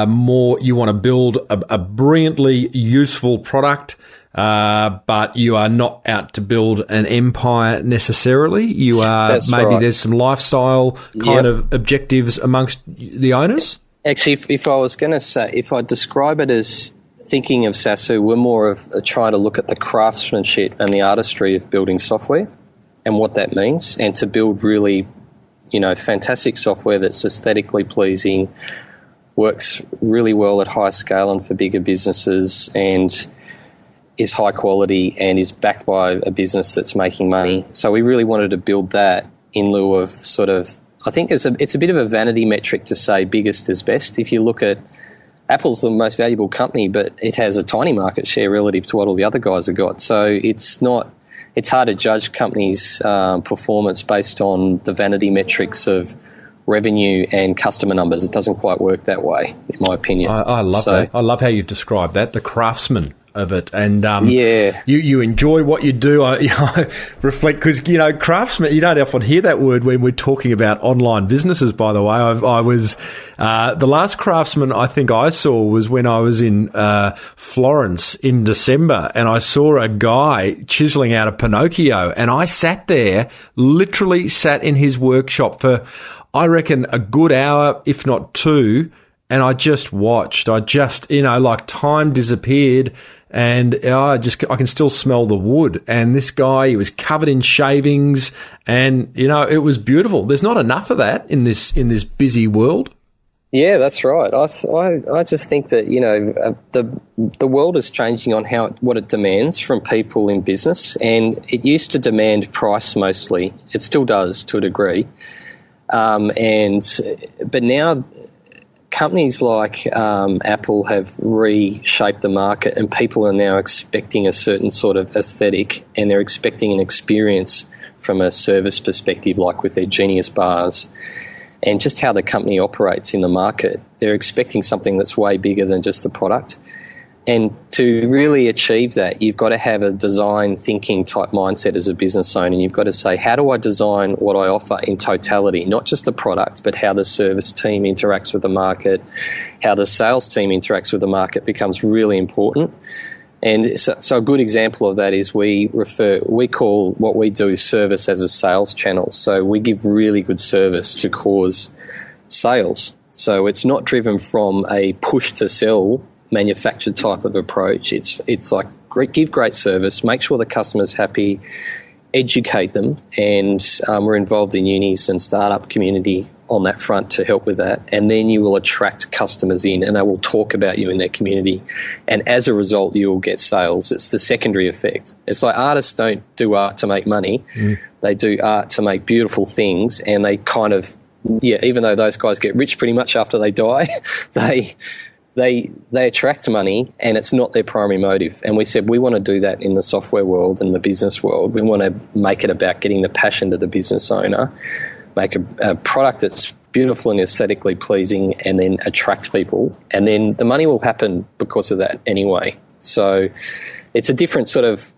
more you want to build a brilliantly useful product, but you are not out to build an empire necessarily. You are There's some lifestyle kind of objectives amongst the owners. Actually, if I was going to say, if I describe it as thinking of Saasu, we're more of trying to look at the craftsmanship and the artistry of building software and what that means, and to build really, fantastic software that's aesthetically pleasing, works really well at high scale and for bigger businesses, and is high quality and is backed by a business that's making money. So we really wanted to build that in lieu of sort of, I think it's a bit of a vanity metric to say biggest is best. If you look at Apple's the most valuable company, but it has a tiny market share relative to what all the other guys have got. So it's hard to judge companies' performance based on the vanity metrics of revenue and customer numbers. It doesn't quite work that way, in my opinion. I love that. I love how you've described that, the craftsman of it. And you enjoy what you do. I reflect because, craftsman, you don't often hear that word when we're talking about online businesses, by the way. I was the last craftsman I think I saw was when I was in Florence in December, and I saw a guy chiseling out a Pinocchio, and I literally sat in his workshop for, I reckon, a good hour, if not two, and I just watched. Like time disappeared, and I can still smell the wood. And this guy, he was covered in shavings, and it was beautiful. There's not enough of that in this busy world. Yeah, that's right. I just think that the world is changing on what it demands from people in business, and it used to demand price mostly. It still does to a degree, but now companies like Apple have reshaped the market, and people are now expecting a certain sort of aesthetic, and they're expecting an experience from a service perspective, like with their Genius bars, and just how the company operates in the market. They're expecting something that's way bigger than just the product. And to really achieve that, you've got to have a design thinking type mindset as a business owner. You've got to say, how do I design what I offer in totality, not just the product, but how the service team interacts with the market, how the sales team interacts with the market becomes really important. And so a good example of that is we call what we do service as a sales channel. So we give really good service to cause sales. So it's not driven from a push to sell manufactured type of approach. It's like give great service, make sure the customer's happy, educate them, and we're involved in unis and startup community on that front to help with that. And then you will attract customers in, and they will talk about you in their community. And as a result, you will get sales. It's the secondary effect. It's like artists don't do art to make money. They do art to make beautiful things, and they kind of, even though those guys get rich pretty much after they die, they attract money, and it's not their primary motive. And we said we want to do that in the software world and the business world. We want to make it about getting the passion to the business owner, make a product that's beautiful and aesthetically pleasing, and then attract people. And then the money will happen because of that anyway. So it's a different sort of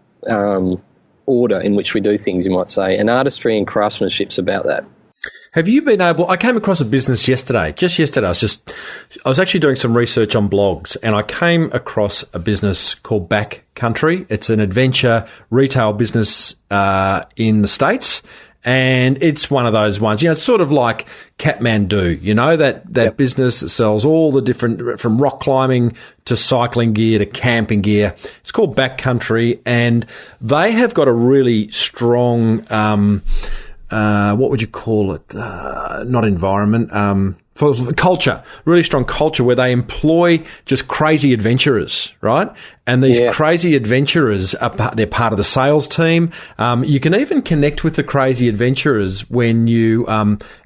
order in which we do things, you might say. And artistry and craftsmanship's about that. Have you been able? I came across a business yesterday. Just yesterday, I was actually doing some research on blogs, and I came across a business called Backcountry. It's an adventure retail business in the States, and it's one of those ones. It's sort of like Kathmandu. That business that sells all the different, from rock climbing to cycling gear to camping gear. It's called Backcountry, and they have got a really strong. What would you call it? Not environment, for culture, really strong culture where they employ just crazy adventurers, right? And these crazy adventurers they're part of the sales team. You can even connect with the crazy adventurers when you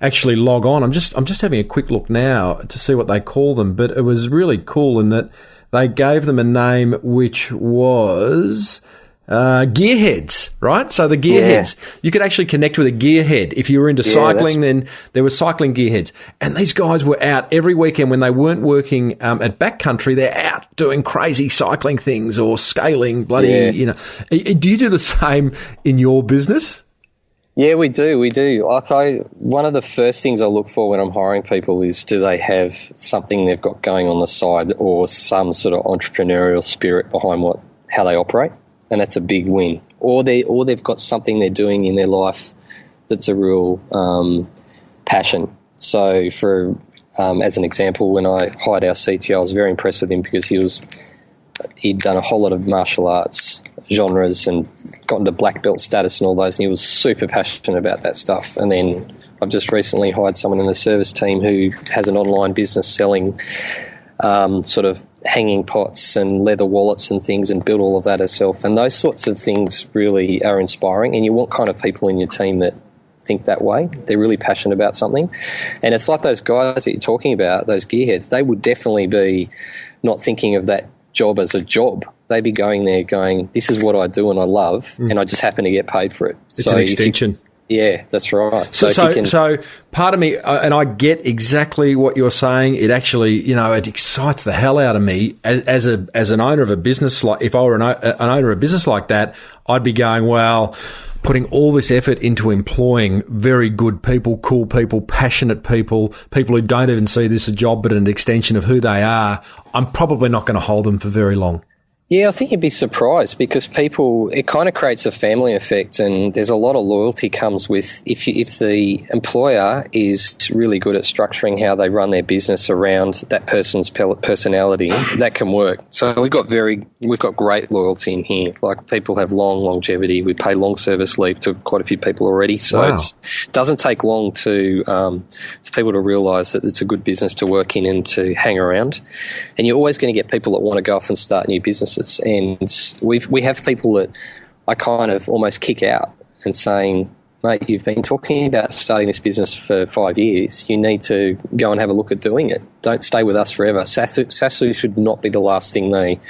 actually log on. I'm just having a quick look now to see what they call them, but it was really cool in that they gave them a name which was gearheads, right? So the gearheads, you could actually connect with a gearhead. If you were into cycling, then there were cycling gearheads. And these guys were out every weekend when they weren't working at backcountry. They're out doing crazy cycling things or scaling bloody, Do you do the same in your business? Yeah, we do. One of the first things I look for when I'm hiring people is, do they have something they've got going on the side or some sort of entrepreneurial spirit behind how they operate? And that's a big win. Or they've got something they're doing in their life that's a real passion. So, as an example, when I hired our CTO, I was very impressed with him because he'd done a whole lot of martial arts genres and gotten to black belt status and all those, and he was super passionate about that stuff. And then I've just recently hired someone in the service team who has an online business selling sort of hanging pots and leather wallets and things, and build all of that herself. And those sorts of things really are inspiring, and you want kind of people in your team that think that way. They're really passionate about something. And it's like those guys that you're talking about, those gearheads, they would definitely be not thinking of that job as a job. They'd be going there going, this is what I do and I love, and I just happen to get paid for it. It's an extension. Yeah, that's right. So part of me, and I get exactly what you're saying. It actually, it excites the hell out of me as an owner of a business. Like, if I were an owner of a business like that, I'd be going, well, putting all this effort into employing very good people, cool people, passionate people who don't even see this as a job but an extension of who they are. I'm probably not going to hold them for very long. Yeah, I think you'd be surprised because it kind of creates a family effect, and there's a lot of loyalty comes with if the employer is really good at structuring how they run their business around that person's personality, that can work. So we've got great loyalty in here. Like, people have long longevity. We pay long service leave to quite a few people already. So It doesn't take long for people to realise that it's a good business to work in and to hang around. And you're always going to get people that want to go off and start new businesses. And we have people that I kind of almost kick out and saying, mate, you've been talking about starting this business for 5 years. You need to go and have a look at doing it. Don't stay with us forever. Saasu should not be the last thing they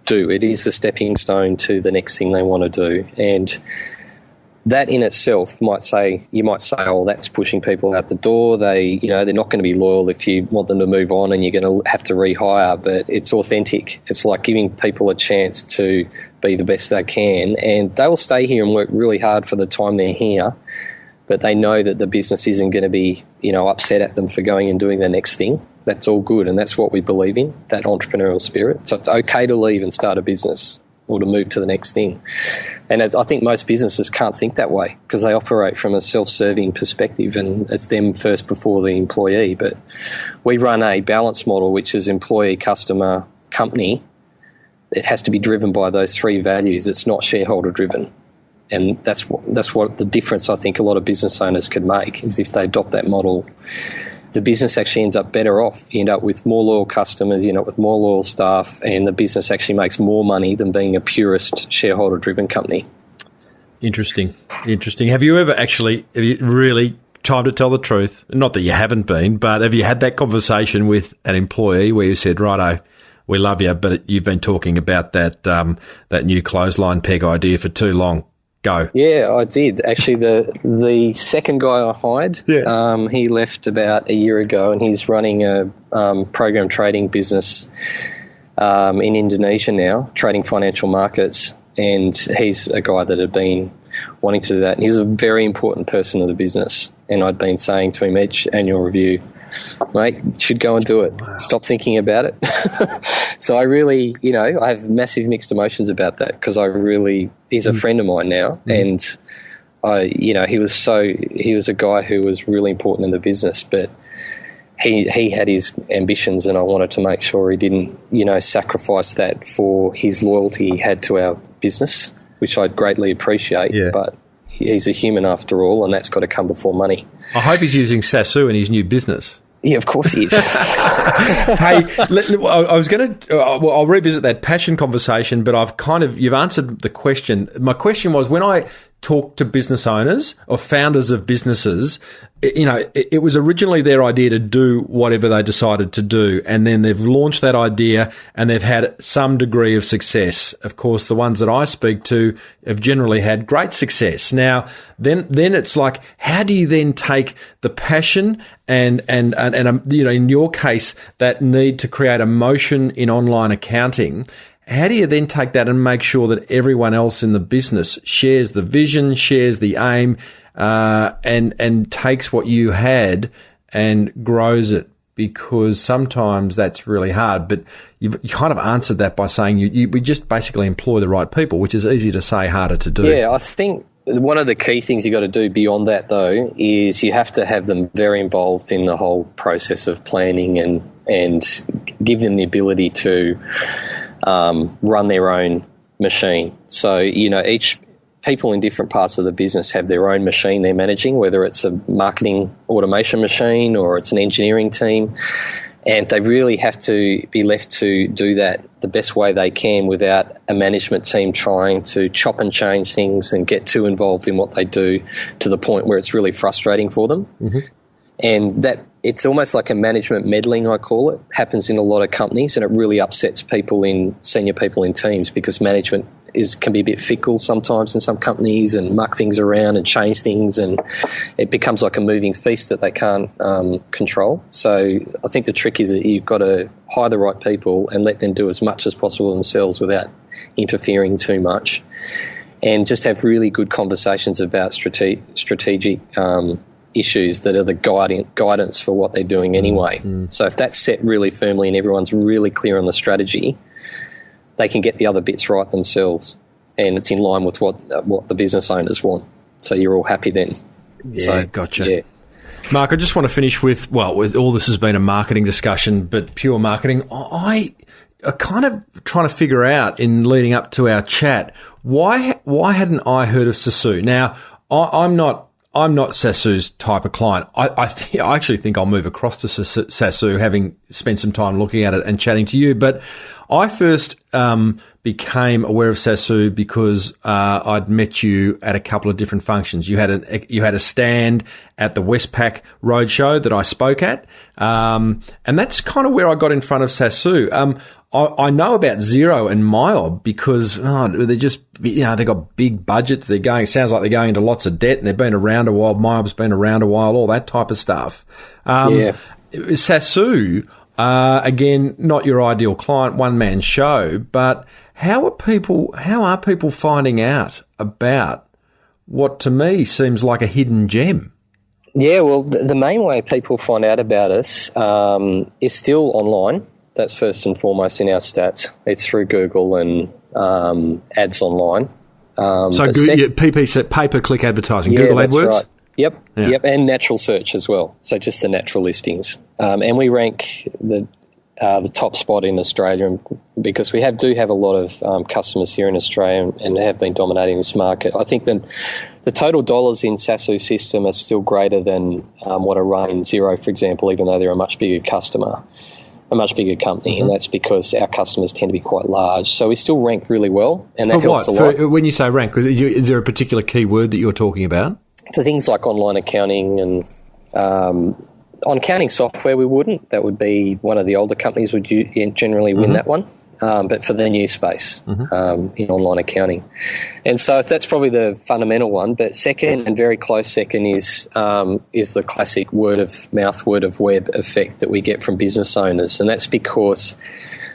do. It is the stepping stone to the next thing they want to do. And that in itself you might say, oh, that's pushing people out the door. They're not going to be loyal if you want them to move on and you're going to have to rehire. But it's authentic. It's like giving people a chance to be the best they can, and they will stay here and work really hard for the time they're here. But they know that the business isn't going to be, upset at them for going and doing the next thing. That's all good, and that's what we believe in, that entrepreneurial spirit. So it's okay to leave and start a business or to move to the next thing. And I think most businesses can't think that way because they operate from a self-serving perspective, and it's them first before the employee. But we run a balance model, which is employee, customer, company. It has to be driven by those three values. It's not shareholder driven. And that's what the difference I think a lot of business owners could make is if they adopt that model, the business actually ends up better off. You end up with more loyal customers, you end up with more loyal staff, and the business actually makes more money than being a purist shareholder-driven company. Interesting. Have you really, time to tell the truth, not that you haven't been, but have you had that conversation with an employee where you said, righto, we love you, but you've been talking about that new clothesline peg idea for too long? Go. Yeah, I did. Actually, the second guy I hired, he left about a year ago, and he's running a program trading business in Indonesia now, trading financial markets. And he's a guy that had been wanting to do that. And he's a very important person of the business. And I'd been saying to him each annual review, mate, you should go and do it. Wow. Stop thinking about it. So I really, I have massive mixed emotions about that because he's a friend of mine now. And he was a guy who was really important in the business, but he had his ambitions, and I wanted to make sure he didn't, sacrifice that for his loyalty he had to our business, which I greatly appreciate. Yeah. But he's a human after all, and that's got to come before money. I hope he's using Saasu in his new business. Yeah, of course he is. Hey, I was going to. I'll revisit that passion conversation, but you've answered the question. My question was, when I talk to business owners or founders of businesses, it was originally their idea to do whatever they decided to do, and then they've launched that idea and they've had some degree of success. Of course, the ones that I speak to have generally had great success. Now, then it's like, how do you then take the passion and in your case, that need to create emotion in online accounting? How do you then take that and make sure that everyone else in the business shares the vision, shares the aim, and takes what you had and grows it? Because sometimes that's really hard. But you kind of answered that by saying we just basically employ the right people, which is easy to say, harder to do. Yeah, I think one of the key things you got to do beyond that, though, is you have to have them very involved in the whole process of planning and give them the ability to run their own machine. So, each people in different parts of the business have their own machine they're managing, whether it's a marketing automation machine or it's an engineering team, and they really have to be left to do that the best way they can without a management team trying to chop and change things and get too involved in what they do to the point where it's really frustrating for them. Mm-hmm. And that it's almost like a management meddling, I call it, happens in a lot of companies, and it really upsets senior people in teams, because management can be a bit fickle sometimes in some companies and muck things around and change things, and it becomes like a moving feast that they can't control. So I think the trick is that you've got to hire the right people and let them do as much as possible themselves without interfering too much, and just have really good conversations about strategic issues that are the guidance for what they're doing anyway. So if that's set really firmly and everyone's really clear on the strategy, they can get the other bits right themselves, and it's in line with what the business owners want. So you're all happy then. Yeah, so, gotcha. Yeah. Mark, I just want to finish with all this has been a marketing discussion, but pure marketing. I kind of trying to figure out, in leading up to our chat, why hadn't I heard of Saasu? Now, I'm not Saasu's type of client. I actually think I'll move across to Saasu, having spent some time looking at it and chatting to you. But I first became aware of Saasu because I'd met you at a couple of different functions. You had a stand at the Westpac Roadshow that I spoke at, and that's kind of where I got in front of Saasu. I know about Xero and MYOB because they're just, they've got big budgets. Sounds like they're going into lots of debt, and they've been around a while. MYOB's been around a while, all that type of stuff. Saasu, again, not your ideal client, one-man show, but how are people finding out about what to me seems like a hidden gem? Yeah, well, the main way people find out about us is still online. That's first and foremost in our stats. It's through Google and ads online. Pay-per-click advertising, Google AdWords? Right. Yep, and natural search as well. So just the natural listings. And we rank the top spot in Australia because we do have a lot of customers here in Australia and have been dominating this market. I think the total dollars in Saasu's system are still greater than what are run in Xero, for example, even though they're a much bigger company, mm-hmm. and that's because our customers tend to be quite large. So we still rank really well, and that helps a lot. When you say rank, is there a particular keyword that you're talking about? For things like online accounting and on accounting software, we wouldn't. That would be one of the older companies would generally win mm-hmm. that one. But for the new space mm-hmm. In online accounting. And so that's probably the fundamental one. But second, and very close second, is the classic word of mouth, word of web effect that we get from business owners. And that's because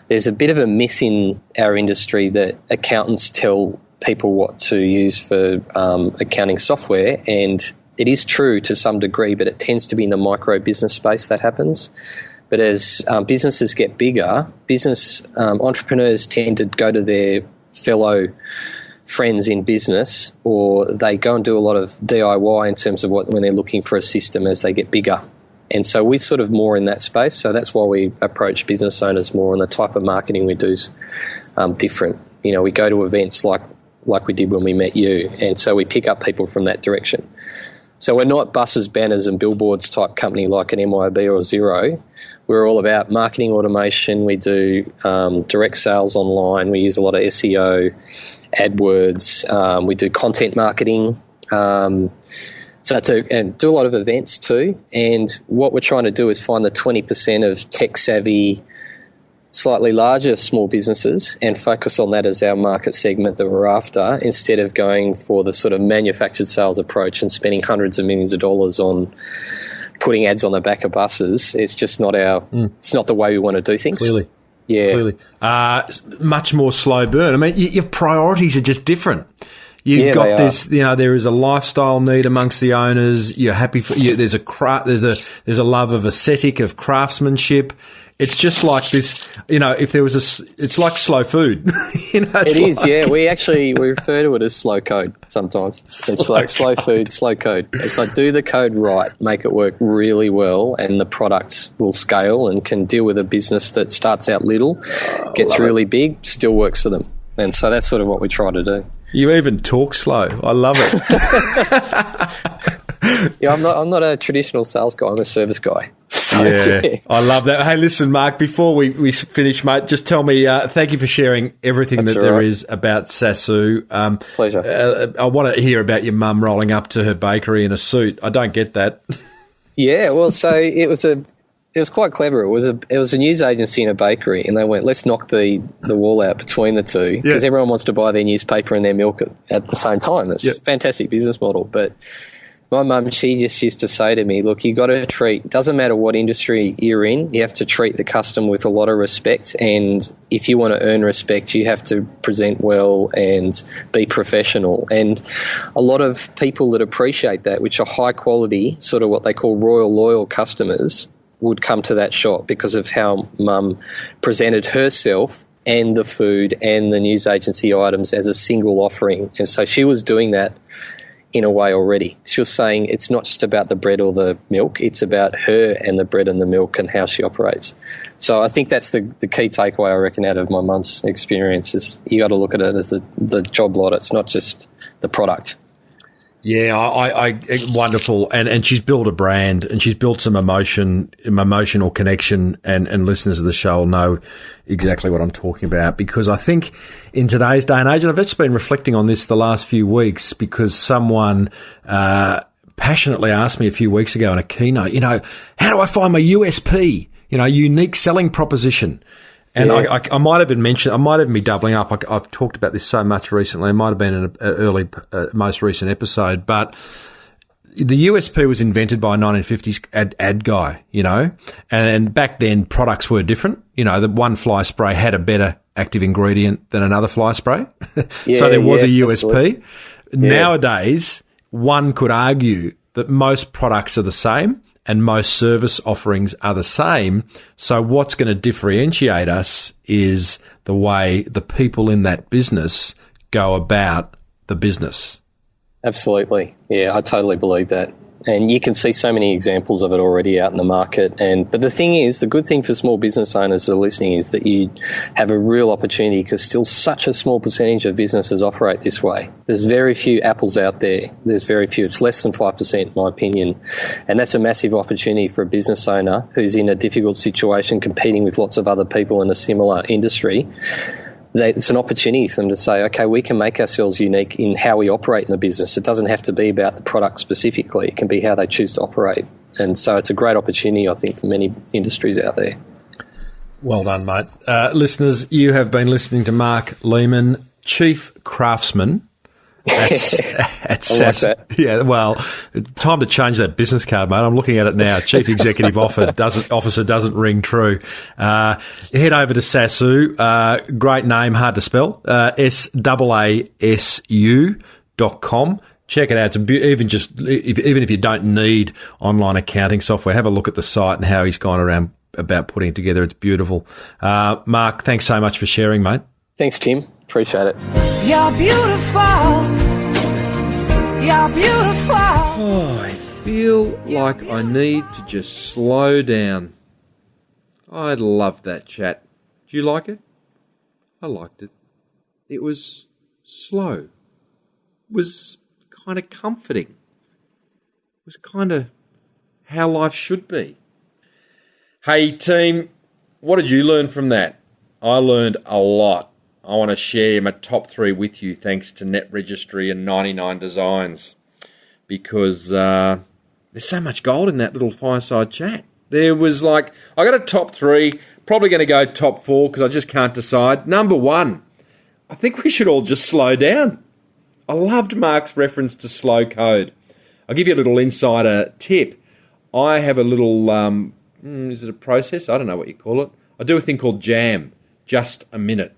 there's a bit of a myth in our industry that accountants tell people what to use for accounting software. And it is true to some degree, but it tends to be in the micro business space that happens. But as businesses get bigger, entrepreneurs tend to go to their fellow friends in business, or they go and do a lot of DIY in terms of when they're looking for a system as they get bigger. And so we're sort of more in that space. So that's why we approach business owners more, and the type of marketing we do is different. We go to events like we did when we met you, and so we pick up people from that direction. So we're not buses, banners and billboards type company like an MYOB or Xero. We're all about marketing automation. We do direct sales online. We use a lot of SEO, AdWords. We do content marketing. And do a lot of events too. And what we're trying to do is find the 20% of tech-savvy, slightly larger small businesses and focus on that as our market segment that we're after, instead of going for the sort of manufactured sales approach and spending hundreds of millions of dollars on putting ads on the back of buses. It's just not it's not the way we want to do things. Clearly. Yeah. Clearly. Much more slow burn. I mean, your priorities are just different. You've got this, there is a lifestyle need amongst the owners. You're happy for there's a love of aesthetic, of craftsmanship. It's just like this, if there was it's like slow food. It is, yeah. We refer to it as slow code sometimes. It's like slow food, slow code. It's like do the code right, make it work really well, and the products will scale and can deal with a business that starts out little, gets really big, still works for them. And so that's sort of what we try to do. You even talk slow. I love it. Yeah, I'm not a traditional sales guy. I'm a service guy. So, yeah, I love that. Hey, listen, Mark, before we finish, mate, just tell me, thank you for sharing everything there is about Saasu. Pleasure. I want to hear about your mum rolling up to her bakery in a suit. I don't get that. Yeah, well, so it was quite clever. It was a news agency and a bakery, and they went, let's knock the wall out between the two, because everyone wants to buy their newspaper and their milk at the same time. That's a fantastic business model. But my mum, she just used to say to me, look, you got to treat, doesn't matter what industry you're in, you have to treat the customer with a lot of respect, and if you want to earn respect, you have to present well and be professional. And a lot of people that appreciate that, which are high quality, sort of what they call royal loyal customers, would come to that shop because of how mum presented herself and the food and the news agency items as a single offering. And so she was doing that in a way already. She was saying it's not just about the bread or the milk, it's about her and the bread and the milk and how she operates. So I think that's the key takeaway, I reckon, out of my mum's experience is you got to look at it as the job lot. It's not just the product. Yeah, I wonderful, and she's built a brand, and she's built some emotional connection, and listeners of the show will know exactly what I'm talking about, because I think in today's day and age, and I've just been reflecting on this the last few weeks, because someone passionately asked me a few weeks ago in a keynote, how do I find my USP, unique selling proposition? And I might have mentioned, I might even be doubling up. I've talked about this so much recently. It might have been in an early, most recent episode, but the USP was invented by a 1950s ad guy, and back then products were different. The one fly spray had a better active ingredient than another fly spray. So there was a USP. Yeah. Nowadays, one could argue that most products are the same, and most service offerings are the same. So what's going to differentiate us is the way the people in that business go about the business. Absolutely. Yeah, I totally believe that. And you can see so many examples of it already out in the market. But the thing is, the good thing for small business owners that are listening is that you have a real opportunity, because still such a small percentage of businesses operate this way. There's very few apples out there. There's very few. It's less than 5% in my opinion. And that's a massive opportunity for a business owner who's in a difficult situation competing with lots of other people in a similar industry. It's an opportunity for them to say, okay, we can make ourselves unique in how we operate in the business. It doesn't have to be about the product specifically. It can be how they choose to operate. And so it's a great opportunity, I think, for many industries out there. Well done, mate. Listeners, you have been listening to Marc Lehmann, Chief Craftsman at Saasu. Like Yeah, well, time to change that business card, mate. I'm looking at it now. Chief Executive Officer doesn't ring true. Head over to Saasu. Great name, hard to spell. SAASU.com. Check it out. It's even if you don't need online accounting software, have a look at the site and how he's gone around about putting it together. It's beautiful. Marc, thanks so much for sharing, mate. Thanks, Tim. Appreciate it. You're beautiful. You're beautiful. Oh, I feel like I need to just slow down. I loved that chat. Did you like it? I liked it. It was slow. It was kind of comforting. was kind of how life should be. Hey team, what did you learn from that? I learned a lot. I want to share my top 3 with you thanks to Net Registry and 99 Designs, because there's so much gold in that little fireside chat. There was I got a top 3, probably going to go top 4 because I just can't decide. Number 1, I think we should all just slow down. I loved Mark's reference to slow code. I'll give you a little insider tip. I have a little, is it a process? I don't know what you call it. I do a thing called Jam, just a minute.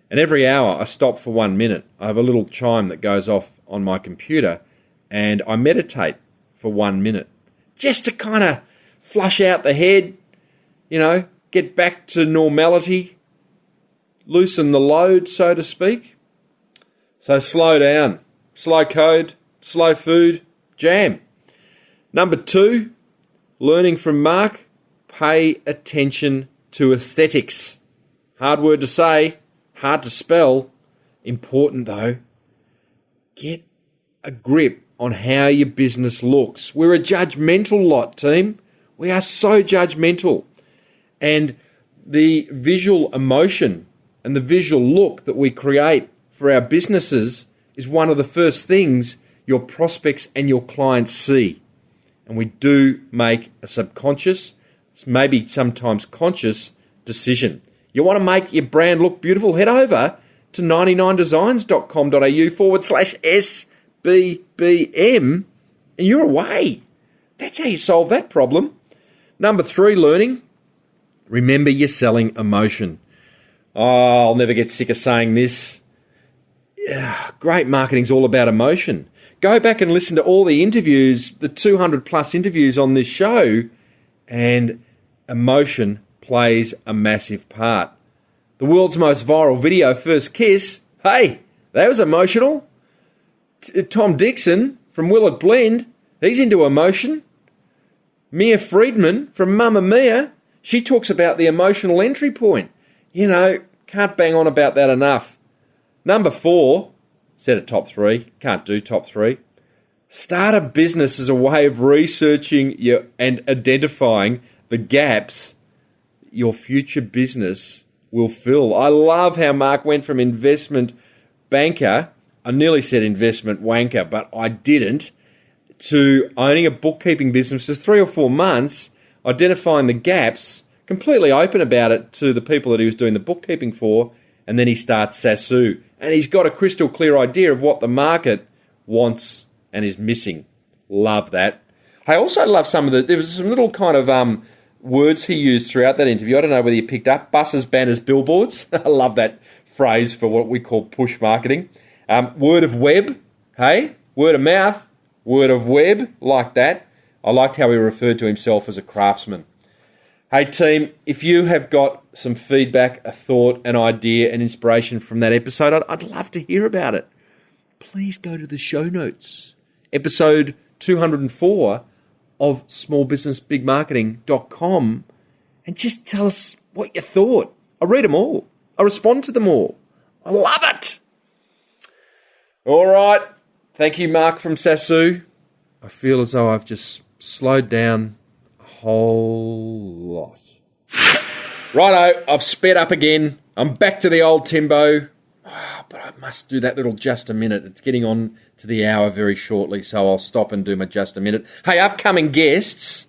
And every hour I stop for 1 minute. I have a little chime that goes off on my computer and I meditate for 1 minute just to kind of flush out the head, get back to normality, loosen the load, so to speak. So slow down, slow code, slow food, jam. Number 2, learning from Mark, pay attention to aesthetics. Hard word to say, hard to spell, important though. Get a grip on how your business looks. We're a judgmental lot, team. We are so judgmental. And the visual emotion and the visual look that we create for our businesses is one of the first things your prospects and your clients see. And we do make a subconscious, maybe sometimes conscious decision. You want to make your brand look beautiful? Head over to 99designs.com.au/SBBM and you're away. That's how you solve that problem. Number 3, learning. Remember, you're selling emotion. Oh, I'll never get sick of saying this. Yeah, great marketing's all about emotion. Go back and listen to all the interviews, the 200 plus interviews on this show, and emotion plays a massive part. The world's most viral video, First Kiss, hey, that was emotional. Tom Dixon from Will It Blend, he's into emotion. Mia Friedman from Mamma Mia, she talks about the emotional entry point. Can't bang on about that enough. Number 4, said a top 3, can't do top 3. Start a business as a way of researching and identifying the gaps your future business will fill. I love how Mark went from investment banker, I nearly said investment wanker, but I didn't, to owning a bookkeeping business for 3 or 4 months, identifying the gaps, completely open about it to the people that he was doing the bookkeeping for, and then he starts Saasu. And he's got a crystal clear idea of what the market wants and is missing. Love that. I also love there was some little kind of words he used throughout that interview. I don't know whether you picked up. Buses, banners, billboards. I love that phrase for what we call push marketing. Word of web. Hey, word of mouth, word of web, like that. I liked how he referred to himself as a craftsman. Hey team, if you have got some feedback, a thought, an idea, an inspiration from that episode, I'd love to hear about it. Please go to the show notes. Episode 204 of smallbusinessbigmarketing.com and just tell us what you thought. I read them all. I respond to them all. I love it. All right. Thank you, Mark from Saasu. I feel as though I've just slowed down a whole lot. Righto, I've sped up again. I'm back to the old Timbo. But I must do that little just a minute. It's getting on to the hour very shortly, so I'll stop and do my just a minute. Hey, upcoming guests.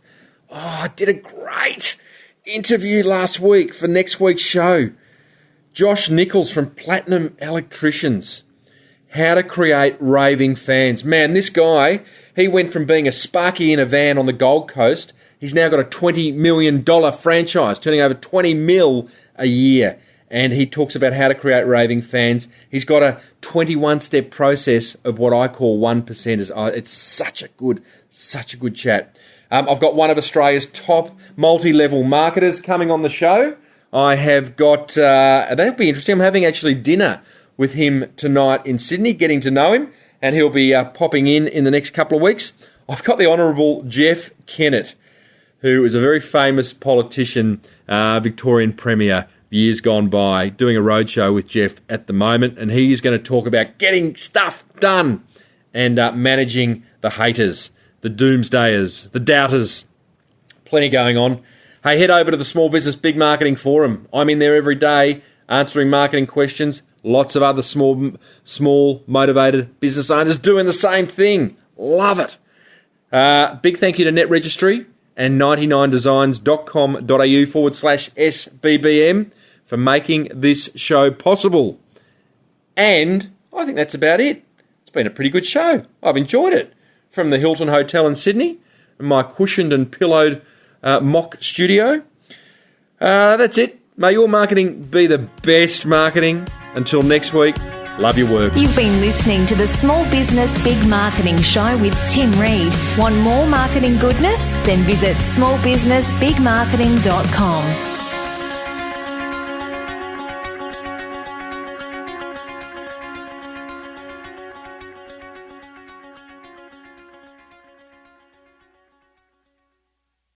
I did a great interview last week for next week's show. Josh Nichols from Platinum Electricians. How to create raving fans. Man, this guy, he went from being a sparky in a van on the Gold Coast. He's now got a $20 million franchise, turning over 20 mil a year. And he talks about how to create raving fans. He's got a 21-step process of what I call 1%ers. It's such a good chat. I've got one of Australia's top multi-level marketers coming on the show. I have got, that'll be interesting. I'm having actually dinner with him tonight in Sydney, getting to know him, and he'll be popping in the next couple of weeks. I've got the Honourable Jeff Kennett, who is a very famous politician, Victorian Premier, years gone by, doing a roadshow with Jeff at the moment, and he is going to talk about getting stuff done and managing the haters. the doomsdayers, the doubters. Plenty going on. Hey, head over to the Small Business Big Marketing Forum. I'm in there every day answering marketing questions. Lots of other small motivated business owners doing the same thing. Love it. Big thank you to Net Registry and 99designs.com.au/SBBM for making this show possible. And I think that's about it. It's been a pretty good show. I've enjoyed it. From the Hilton Hotel in Sydney, my cushioned and pillowed mock studio. That's it. May your marketing be the best marketing. Until next week, love your work. You've been listening to the Small Business Big Marketing Show with Tim Reid. Want more marketing goodness? Then visit smallbusinessbigmarketing.com.